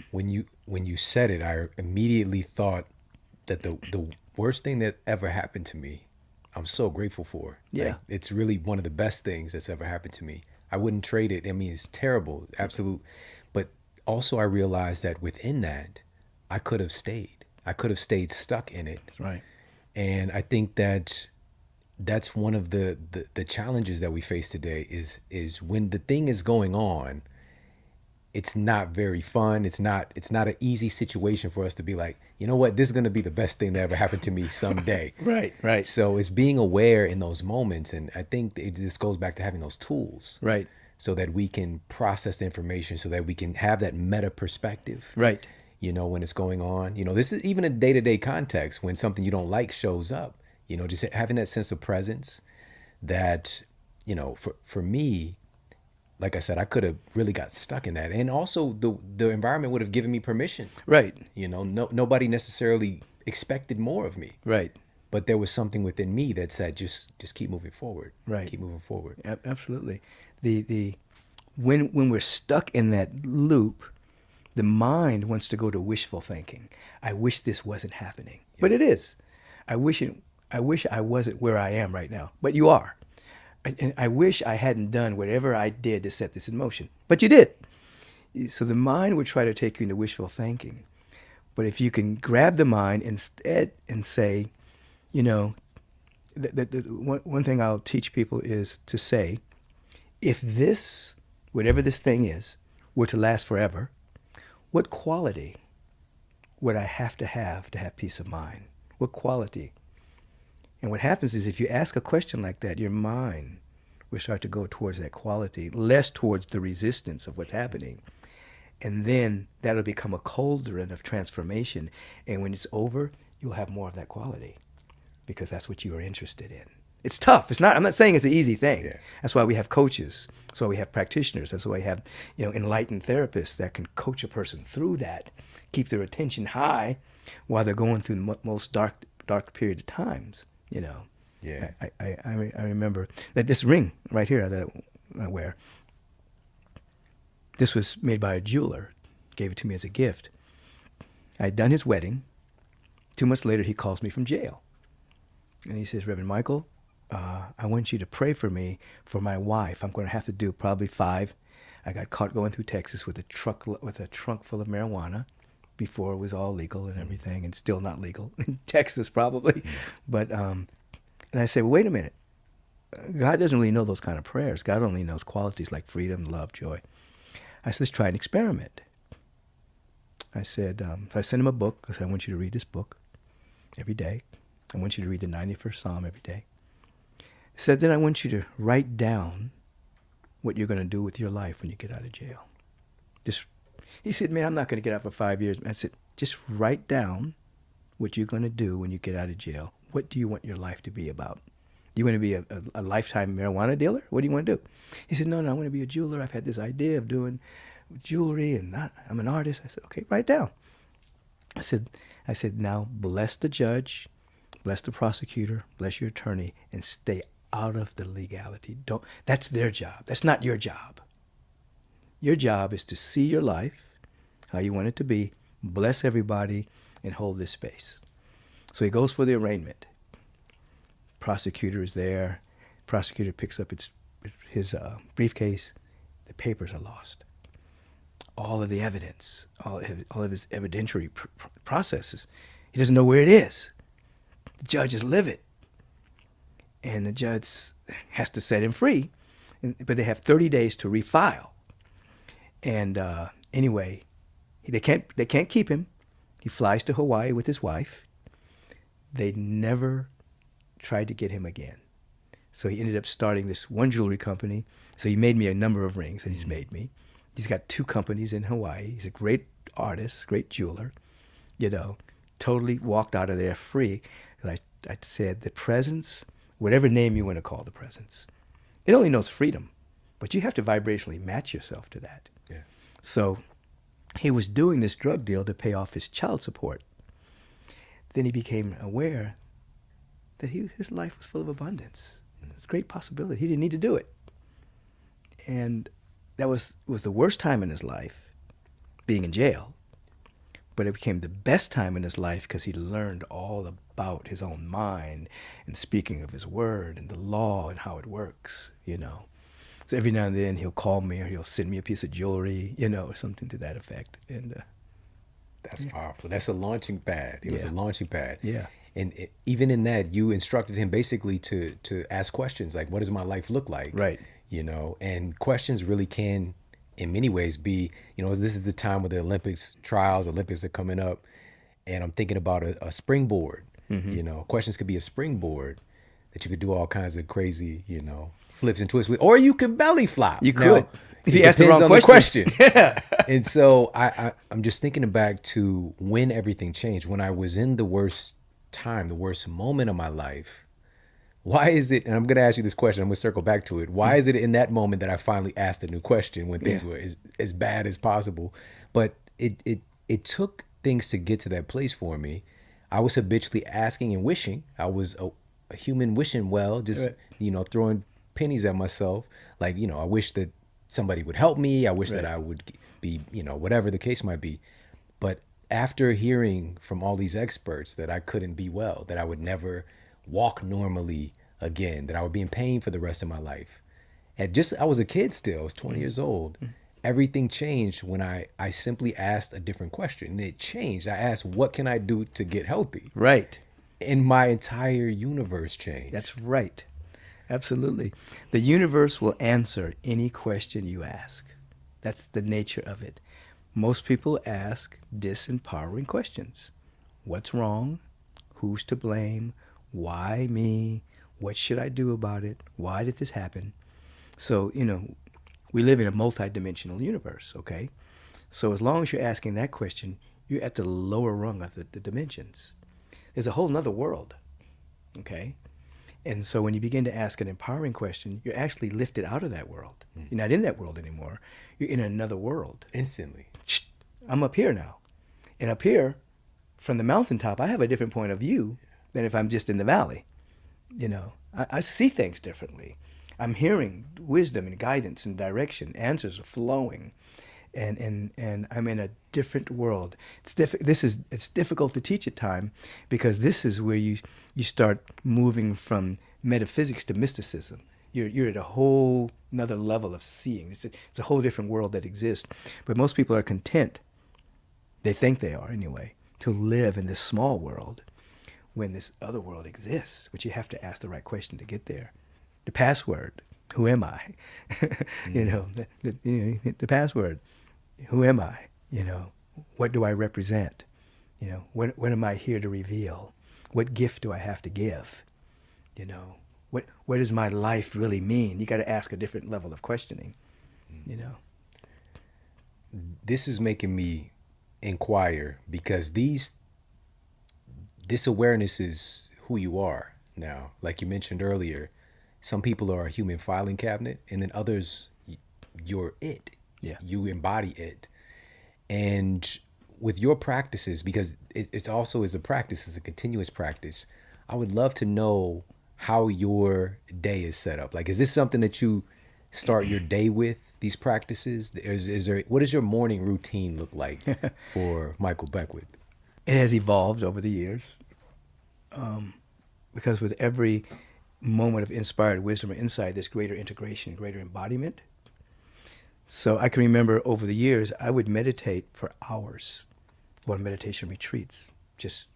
when you said it, I immediately thought that the worst thing that ever happened to me, I'm so grateful for. Yeah. Like, it's really one of the best things that's ever happened to me. I wouldn't trade it. I mean, it's terrible, absolute. But also I realized that within that, I could have stayed. I could have stayed stuck in it. That's right. And I think that's one of the challenges that we face today is when the thing is going on, it's not very fun. It's not an easy situation for us to be like, you know what, this is going to be the best thing that ever happened to me someday. Right. So it's being aware in those moments. And I think this goes back to having those tools. Right. So that we can process the information, so that we can have that meta perspective. Right. When it's going on. This is even a day-to-day context when something you don't like shows up. Just having that sense of presence that, for me, like I said, I could have really got stuck in that. And also the environment would have given me permission. Right. Nobody necessarily expected more of me. Right. But there was something within me that said, just keep moving forward. Right. Keep moving forward. Absolutely. When we're stuck in that loop, the mind wants to go to wishful thinking. I wish this wasn't happening. Yeah. But it is. I wish I wasn't where I am right now. But you are. And I wish I hadn't done whatever I did to set this in motion. But you did. So the mind would try to take you into wishful thinking. But if you can grab the mind instead and say, one thing I'll teach people is to say, if this, whatever this thing is, were to last forever, what quality would I have to have peace of mind? What quality? And what happens is if you ask a question like that, your mind will start to go towards that quality, less towards the resistance of what's happening. And then that'll become a cauldron of transformation. And when it's over, you'll have more of that quality, because that's what you are interested in. It's tough. I'm not saying it's an easy thing. Yeah. That's why we have coaches. That's why we have practitioners. That's why we have, enlightened therapists that can coach a person through that, keep their attention high while they're going through the most dark period of times. Yeah. I remember that this ring right here that I wear, This was made by a jeweler, gave it to me as a gift. I'd done his wedding. 2 months later, he calls me from jail. And he says, Reverend Michael, I want you to pray for me, for my wife. I'm going to have to do probably 5. I got caught going through Texas with a trunk full of marijuana before it was all legal and everything, and still not legal in Texas probably. But and I said, well, wait a minute. God doesn't really know those kind of prayers. God only knows qualities like freedom, love, joy. I said, let's try an experiment. I said, so I sent him a book. I said, I want you to read this book every day. I want you to read the 91st Psalm every day. I said, then I want you to write down what you're going to do with your life when you get out of jail. He said, man, I'm not going to get out for 5 years. I said, just write down what you're going to do when you get out of jail. What do you want your life to be about? You want to be a lifetime marijuana dealer? What do you want to do? He said, no, I want to be a jeweler. I've had this idea of doing jewelry, and I'm an artist. I said, okay, write it down. I said, now bless the judge, bless the prosecutor, bless your attorney, and stay out of the legality. That's their job. That's not your job. Your job is to see your life, how you want it to be, bless everybody, and hold this space. So he goes for the arraignment. Prosecutor is there. Prosecutor picks up his briefcase. The papers are lost. All of the evidence, all of his evidentiary processes, he doesn't know where it is. The judge is livid. And the judge has to set him free, but they have 30 days to refile. And anyway, they can't keep him. He flies to Hawaii with his wife. They never tried to get him again. So he ended up starting this one jewelry company. So he made me a number of rings, and he's made me. He's got 2 companies in Hawaii. He's a great artist, great jeweler. Totally walked out of there free. Like I said, the presence, whatever name you want to call the presence, it only knows freedom, but you have to vibrationally match yourself to that. Yeah. So he was doing this drug deal to pay off his child support. Then he became aware that his life was full of abundance. It's a great possibility. He didn't need to do it. And that was the worst time in his life, being in jail. But it became the best time in his life because he learned all about his own mind and speaking of his word and the law and how it works, So every now and then he'll call me or he'll send me a piece of jewelry, or something to that effect. And that's powerful. That's a launching pad. It was a launching pad. Yeah. And even in that, you instructed him basically to ask questions like, what does my life look like? Right. And questions really can, in many ways, be, this is the time where the Olympics are coming up. And I'm thinking about a springboard. Mm-hmm. Questions could be a springboard that you could do all kinds of crazy, flips and twists with, or you could belly flop. You could. If you ask the wrong question. Yeah. And so I'm just thinking back to when everything changed, when I was in the worst time, the worst moment of my life. Why is it, and I'm going to ask you this question, I'm going to circle back to it. Why is it in that moment that I finally asked a new question when things were as bad as possible? But it took things to get to that place for me. I was habitually asking and wishing. I was a human wishing well, just, throwing pennies at myself. Like, I wish that somebody would help me. I wish that I would be, whatever the case might be. But after hearing from all these experts that I couldn't be well, that I would never walk normally again, that I would be in pain for the rest of my life. I was a kid still, I was 20 years old. Everything changed when I simply asked a different question. And it changed. I asked, what can I do to get healthy? Right. And my entire universe changed. That's right. Absolutely. The universe will answer any question you ask. That's the nature of it. Most people ask disempowering questions. What's wrong? Who's to blame? Why me? What should I do about it? Why did this happen? So, we live in a multidimensional universe, okay? So as long as you're asking that question, you're at the lower rung of the dimensions. There's a whole nother world, okay? And so when you begin to ask an empowering question, you're actually lifted out of that world. You're not in that world anymore. You're in another world. Instantly. I'm up here now. And up here, from the mountaintop, I have a different point of view than if I'm just in the valley. I see things differently. I'm hearing wisdom and guidance and direction. Answers are flowing, and I'm in a different world. It's difficult to teach at time because this is where you start moving from metaphysics to mysticism. You're at a whole another level of seeing. It's a whole different world that exists. But most people are content. They think they are anyway, to live in this small world when this other world exists. But you have to ask the right question to get there. The password, who am I? You know, the password, who am I? You know, what do I represent? You know, what am I here to reveal? What gift do I have to give? You know, what does my life really mean? You got to ask a different level of questioning, you know. This is making me inquire because this awareness is who you are now. Like you mentioned earlier, some people are a human filing cabinet, and then others, you're it. Yeah. You embody it. And with your practices, because it also is a practice, it's a continuous practice, I would love to know how your day is set up. Like, is this something that you start your day with, these practices? Is there, what does your morning routine look like for Michael Beckwith? It has evolved over the years because with every moment of inspired wisdom or insight, there's greater integration, greater embodiment. So I can remember over the years, I would meditate for hours on meditation retreats, just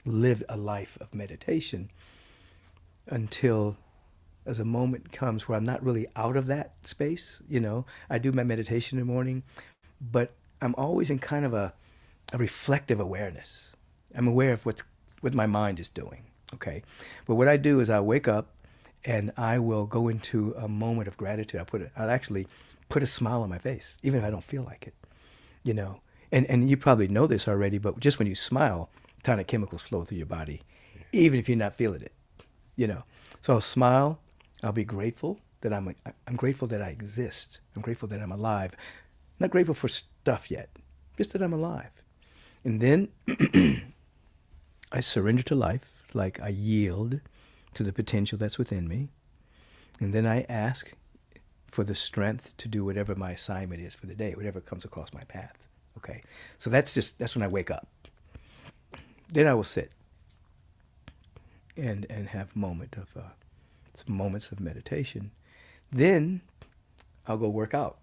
live a life of meditation until as a moment comes where I'm not really out of that space. You know, I do my meditation in the morning, but I'm always in kind of a reflective awareness. I'm aware of what my mind is doing, okay? But what I do is I wake up and I will go into a moment of gratitude. I'll actually put a smile on my face, even if I don't feel like it, you know? And you probably know this already, but just when you smile, a ton of chemicals flow through your body, even if you're not feeling it, you know? So I'll smile. I'll be grateful that I'm grateful that I exist. I'm grateful that I'm alive. Not grateful for stuff yet, just that I'm alive. And then I surrender to life. It's like I yield to the potential that's within me. And then I ask for the strength to do whatever my assignment is for the day, whatever comes across my path. Okay? So that's when I wake up. Then I will sit and have some moments of meditation. Then I'll go work out.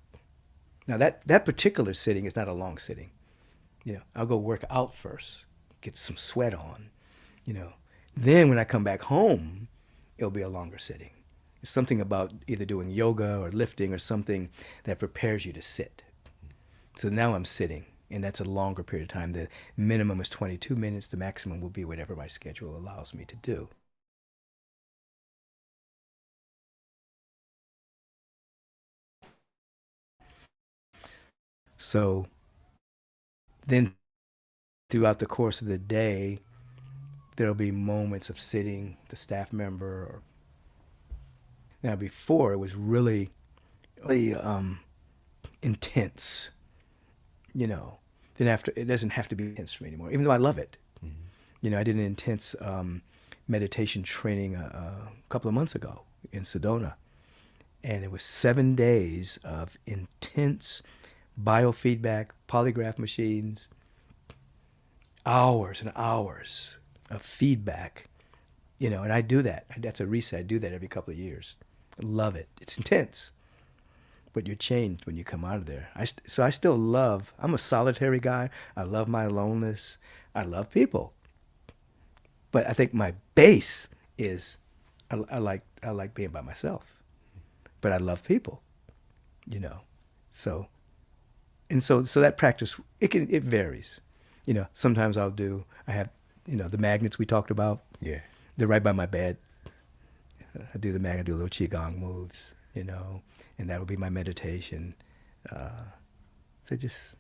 Now that particular sitting is not a long sitting. You know, I'll go work out first, get some sweat on, you know. Then when I come back home, it'll be a longer sitting. It's something about either doing yoga or lifting or something that prepares you to sit. So now I'm sitting, and that's a longer period of time. The minimum is 22 minutes. The maximum will be whatever my schedule allows me to do. So then throughout the course of the day, there'll be moments of sitting, the staff member, or now before it was really intense, you know. Then after, it doesn't have to be intense for me anymore, even though I love it. Mm-hmm. You know, I did an intense meditation training a couple of months ago in Sedona, and it was 7 days of intense biofeedback, polygraph machines, hours and hours of feedback, you know, and I do that. That's a reset. I do that every couple of years. I love it. It's intense, but you're changed when you come out of there. So I still love, I'm a solitary guy. I love my aloneness. I love people. But I think my base is I like being by myself, but I love people, you know. So that practice, it varies. You know, sometimes I have, you know, the magnets we talked about. Yeah. They're right by my bed. I do the magnet, I do little qigong moves, you know, and that'll be my meditation. So it just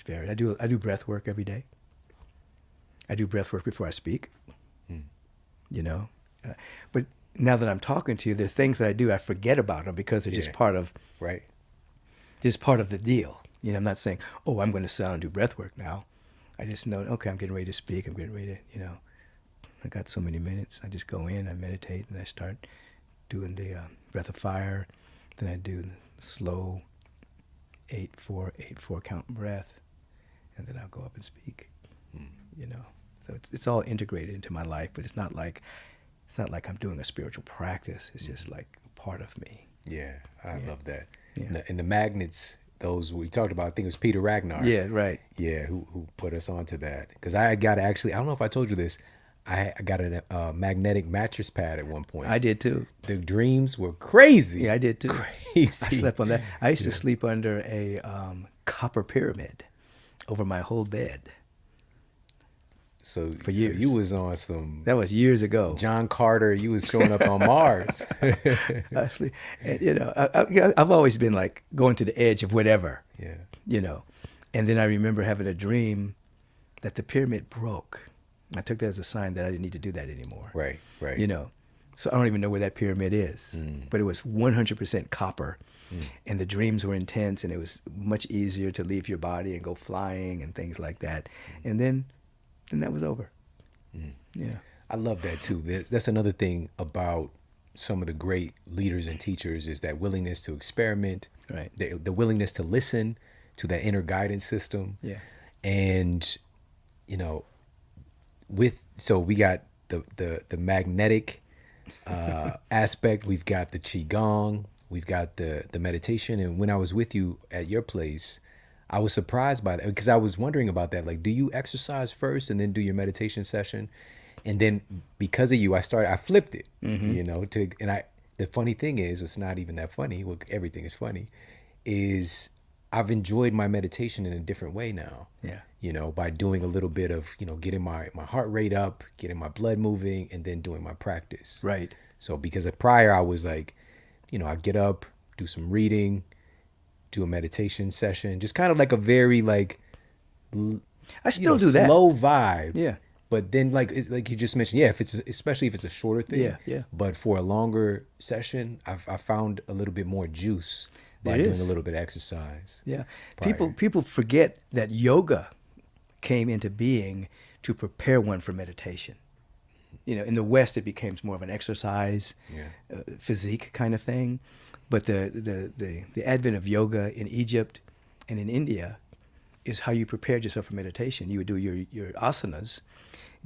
varies. I do breath work every day. I do breath work before I speak. You know, but now that I'm talking to you, there are things that I do, I forget about them because they're just part of just part of the deal. You know, I'm not saying, oh, I'm going to sit down and do breath work now. I just know, okay, I'm getting ready to speak. I'm getting ready to, you know, I got so many minutes. I just go in, I meditate, and I start doing the breath of fire. Then I do the slow 8-4-8-4 count breath, and then I'll go up and speak. You know, so it's all integrated into my life, but it's not like I'm doing a spiritual practice. It's just like a part of me. Yeah, I love that. Yeah. And the magnets, those we talked about, I think it was Peter Ragnar. Yeah, right. Yeah, who put us onto that. Because I got actually, I don't know if I told you this, I got a magnetic mattress pad at one point. I did too. The dreams were crazy. Yeah, I did too. Crazy. I slept on that. I used to sleep under a copper pyramid over my whole bed. So For years. So you was on some That was years ago. John Carter. You was showing up on Mars. Honestly, and, you know, I've always been like going to the edge of whatever. Yeah. You know, and then I remember having a dream that the pyramid broke. I took that as a sign that I didn't need to do that anymore. Right. Right. You know, so I don't even know where that pyramid is, but it was 100% copper, and the dreams were intense, and it was much easier to leave your body and go flying and things like that. And then that was over. Yeah. I love that too. That's another thing about some of the great leaders and teachers is that willingness to experiment, Right. The willingness to listen to that inner guidance system. Yeah. And, you know, so we got the magnetic aspect, we've got the Qigong, we've got the meditation. And when I was with you at your place, I was surprised by that because I was wondering about that. Like, do you exercise first and then do your meditation session? And then because of you, I flipped it, you know, the funny thing is, it's not even that funny. Well, everything is funny, is I've enjoyed my meditation in a different way now. Yeah. You know, by doing a little bit of, you know, getting my heart rate up, getting my blood moving, and then doing my practice. Right. So because prior I was like, you know, I get up, do some reading, do a meditation session, just kind of like a very like, I still do that. slow vibe. Yeah. But then like you just mentioned, especially if it's a shorter thing. Yeah, yeah. But for a longer session, I found a little bit more juice by There doing is. a little bit of exercise. Yeah. prior. People forget that yoga came into being to prepare one for meditation. You know, in the West, it became more of an exercise, physique kind of thing. But the advent of yoga in Egypt and in India is how you prepared yourself for meditation. You would do your asanas,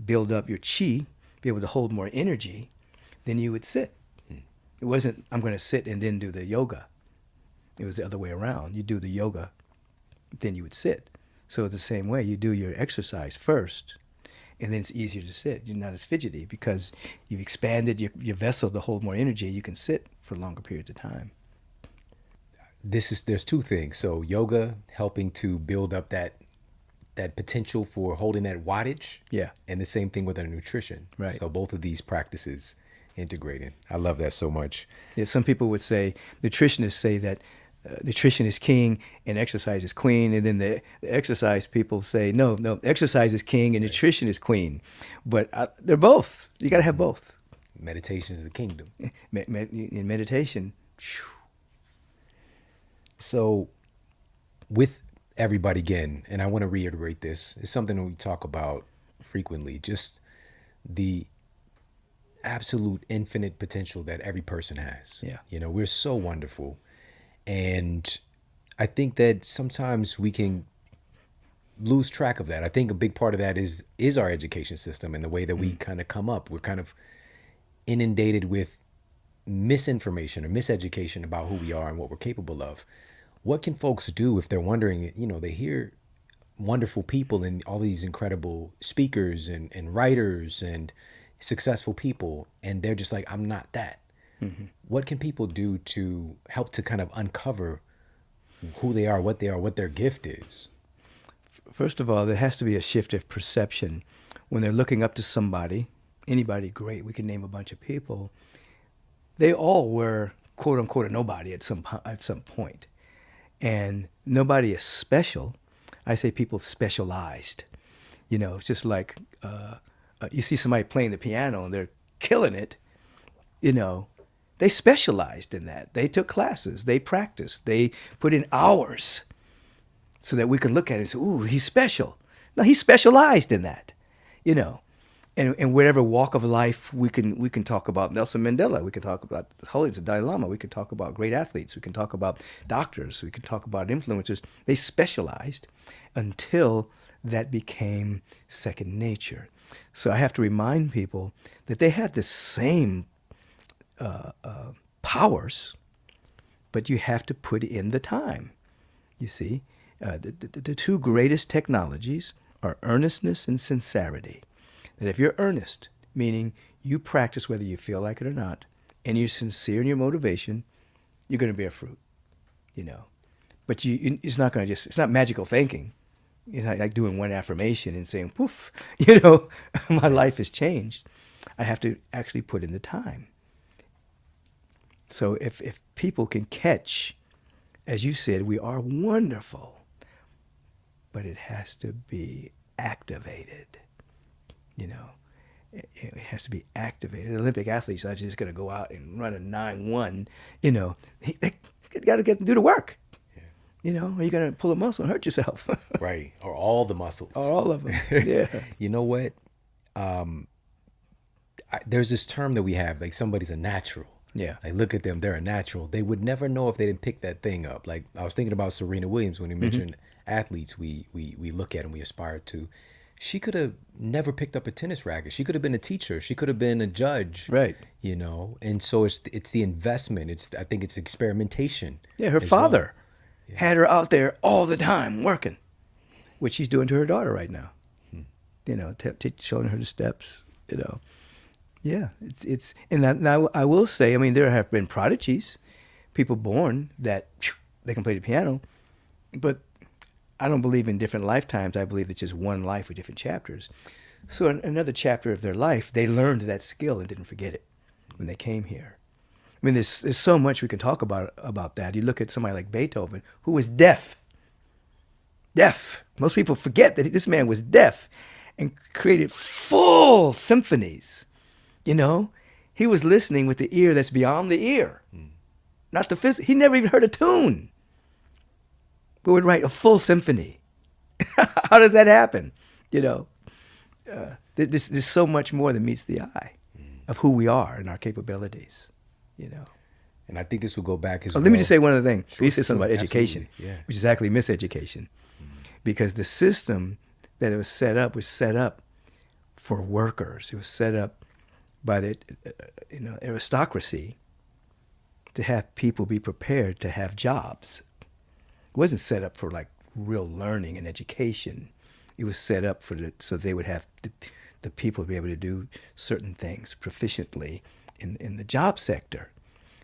build up your chi, be able to hold more energy, then you would sit. It wasn't, I'm going to sit and then do the yoga. It was the other way around. You do the yoga, then you would sit. So the same way, you do your exercise first, and then it's easier to sit. You're not as fidgety because you've expanded your vessel to hold more energy. You can sit for longer periods of time. There's two things. So yoga helping to build up that potential for holding that wattage. Yeah. And the same thing with our nutrition. Right. So both of these practices integrated. I love that so much. Yeah, some people would say, nutritionists say that nutrition is king and exercise is queen. And then the exercise people say, no, exercise is king and nutrition is queen. But they're both. You got to have both. Meditation is the kingdom. In meditation, phew. So with everybody again, and I want to reiterate this, it's something that we talk about frequently, just the absolute infinite potential that every person has. Yeah. You know, we're so wonderful. And I think that sometimes we can lose track of that. I think a big part of that is our education system and the way that we kind of come up. We're kind of inundated with misinformation or miseducation about who we are and what we're capable of. What can folks do if they're wondering, you know, they hear wonderful people and all these incredible speakers and writers and successful people, and they're just like, I'm not that. What can people do to help to kind of uncover who they are, what their gift is? First of all, there has to be a shift of perception. When they're looking up to somebody, anybody great, we can name a bunch of people, they all were, quote unquote, a nobody at some point. And nobody is special. I say people specialized. You know, it's just like you see somebody playing the piano and they're killing it. You know, they specialized in that. They took classes. They practiced. They put in hours so that we can look at it and say, ooh, he's special. No, he specialized in that. You know, and whatever walk of life we can talk about Nelson Mandela, we can talk about Holiness of Dalai Lama, we can talk about great athletes, we can talk about doctors, we can talk about influencers. They specialized until that became second nature. So I have to remind people that they have the same powers, but you have to put in the time. You see, the two greatest technologies are earnestness and sincerity. That if you're earnest, meaning you practice whether you feel like it or not, and you're sincere in your motivation, you're going to bear fruit, you know. But it's not going to it's not magical thinking. It's not like doing one affirmation and saying, poof, you know, my life has changed. I have to actually put in the time. So if people can catch, as you said, we are wonderful, but it has to be activated. You know, it has to be activated. Olympic athletes are just going to go out and run a 9-1. You know, they got to do the work. Yeah. You know, or you're going to pull a muscle and hurt yourself. Right. Or all the muscles. Or all of them. Yeah. You know what? There's this term that we have, like somebody's a natural. Yeah. Like, look at them, they're a natural. They would never know if they didn't pick that thing up. Like, I was thinking about Serena Williams when you mentioned athletes we look at and we aspire to. She could have never picked up a tennis racket. She could have been a teacher. She could have been a judge. Right. You know, and so it's the investment. I think it's experimentation. Yeah, her father had her out there all the time working, which she's doing to her daughter right now. You know, showing her the steps. You know, yeah, it's and that, now I will say, I mean, there have been prodigies, people born that they can play the piano, but I don't believe in different lifetimes. I believe it's just one life with different chapters. So in another chapter of their life, they learned that skill and didn't forget it when they came here. I mean, there's so much we can talk about that. You look at somebody like Beethoven, who was deaf. Deaf. Most people forget that this man was deaf and created full symphonies. You know, he was listening with the ear that's beyond the ear, not the physical. He never even heard a tune, but would write a full symphony. How does that happen? You know, there's so much more than meets the eye of who we are and our capabilities, you know. And I think this will go back as well. Let me just say one other thing. Sure, you said something about education, which is actually miseducation. Because the system that it was set up for workers. It was set up by the aristocracy to have people be prepared to have jobs. It wasn't set up for like real learning and education. It was set up so they would have the people to be able to do certain things proficiently in the job sector.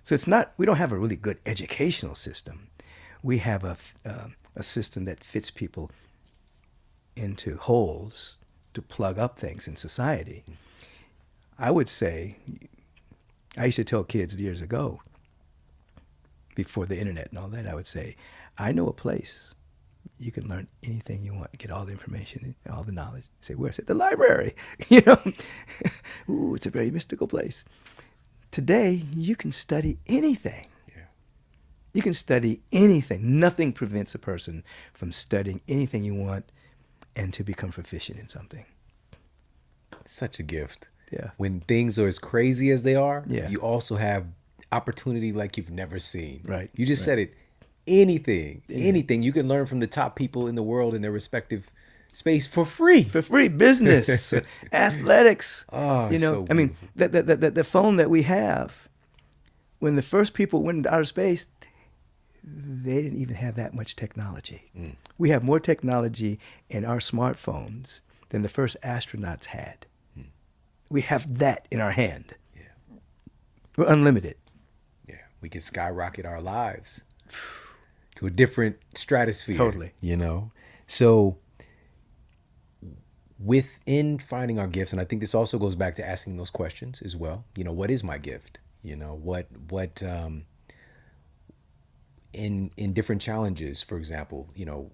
So we don't have a really good educational system. We have a system that fits people into holes to plug up things in society. I would say, I used to tell kids years ago, before the internet and all that, I would say, I know a place you can learn anything you want, get all the information, all the knowledge. Say, where's it? The library. You know, ooh, it's a very mystical place. Today, you can study anything. You can study anything. Nothing prevents a person from studying anything you want and to become proficient in something. Such a gift. Yeah. When things are as crazy as they are, yeah, you also have opportunity like you've never seen. Right. You just said it. Anything. You can learn from the top people in the world in their respective space for free. For free. Business, athletics. Oh, you know, so I mean, the phone that we have, when the first people went into outer space, they didn't even have that much technology. We have more technology in our smartphones than the first astronauts had. We have that in our hand. Yeah. We're unlimited. Yeah, we can skyrocket our lives to a different stratosphere. Totally. You know? So within finding our gifts, and I think this also goes back to asking those questions as well. You know, what is my gift? You know, what in different challenges, for example, you know,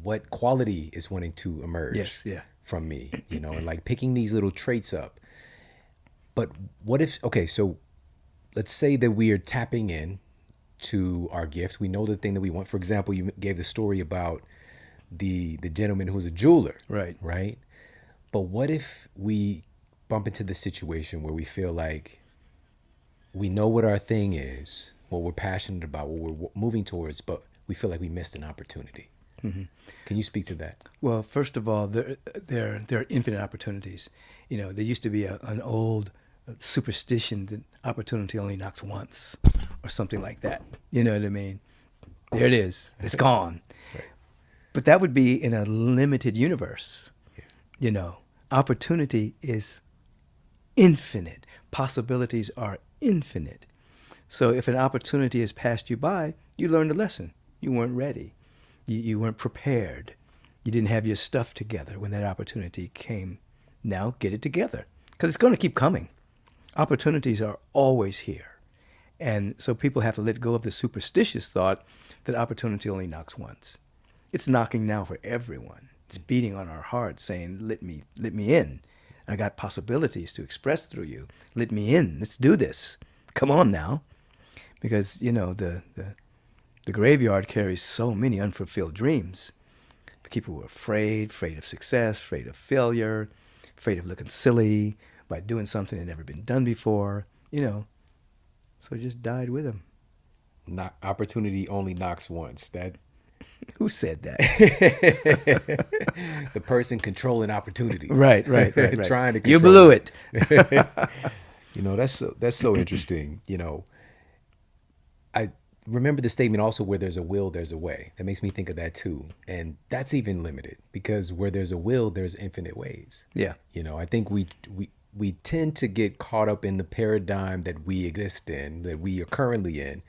what quality is wanting to emerge from me, you know, and like picking these little traits up. But what if, okay, so let's say that we are tapping in to our gift. We know the thing that we want. For example, you gave the story about the gentleman who was a jeweler. Right. Right. But what if we bump into the situation where we feel like we know what our thing is, what we're passionate about, what we're moving towards, but we feel like we missed an opportunity. Can you speak to that? Well, first of all, there are infinite opportunities. You know, there used to be an old superstition that opportunity only knocks once, or something like that. You know what I mean? There it is. It's gone. Right. But that would be in a limited universe. You know, opportunity is infinite. Possibilities are infinite. So if an opportunity has passed you by, you learned a lesson. You weren't ready. You weren't prepared. You didn't have your stuff together when that opportunity came. Now get it together, because it's going to keep coming. Opportunities are always here. And so people have to let go of the superstitious thought that opportunity only knocks once. It's knocking now for everyone. It's beating on our hearts saying, let me in. I got possibilities to express through you. Let me in. Let's do this. Come on now. Because, you know, the graveyard carries so many unfulfilled dreams. People were afraid of success, afraid of failure, afraid of looking silly by doing something that never been done before, you know. So it just died with them. Opportunity only knocks once. That Who said that? the person controlling opportunities. Right. Trying to control You blew it. You know, that's so interesting. You know, I remember the statement also, where there's a will, there's a way. That makes me think of that too. And that's even limited, because where there's a will, there's infinite ways. Yeah. You know, I think we tend to get caught up in the paradigm that we exist in, that we are currently in,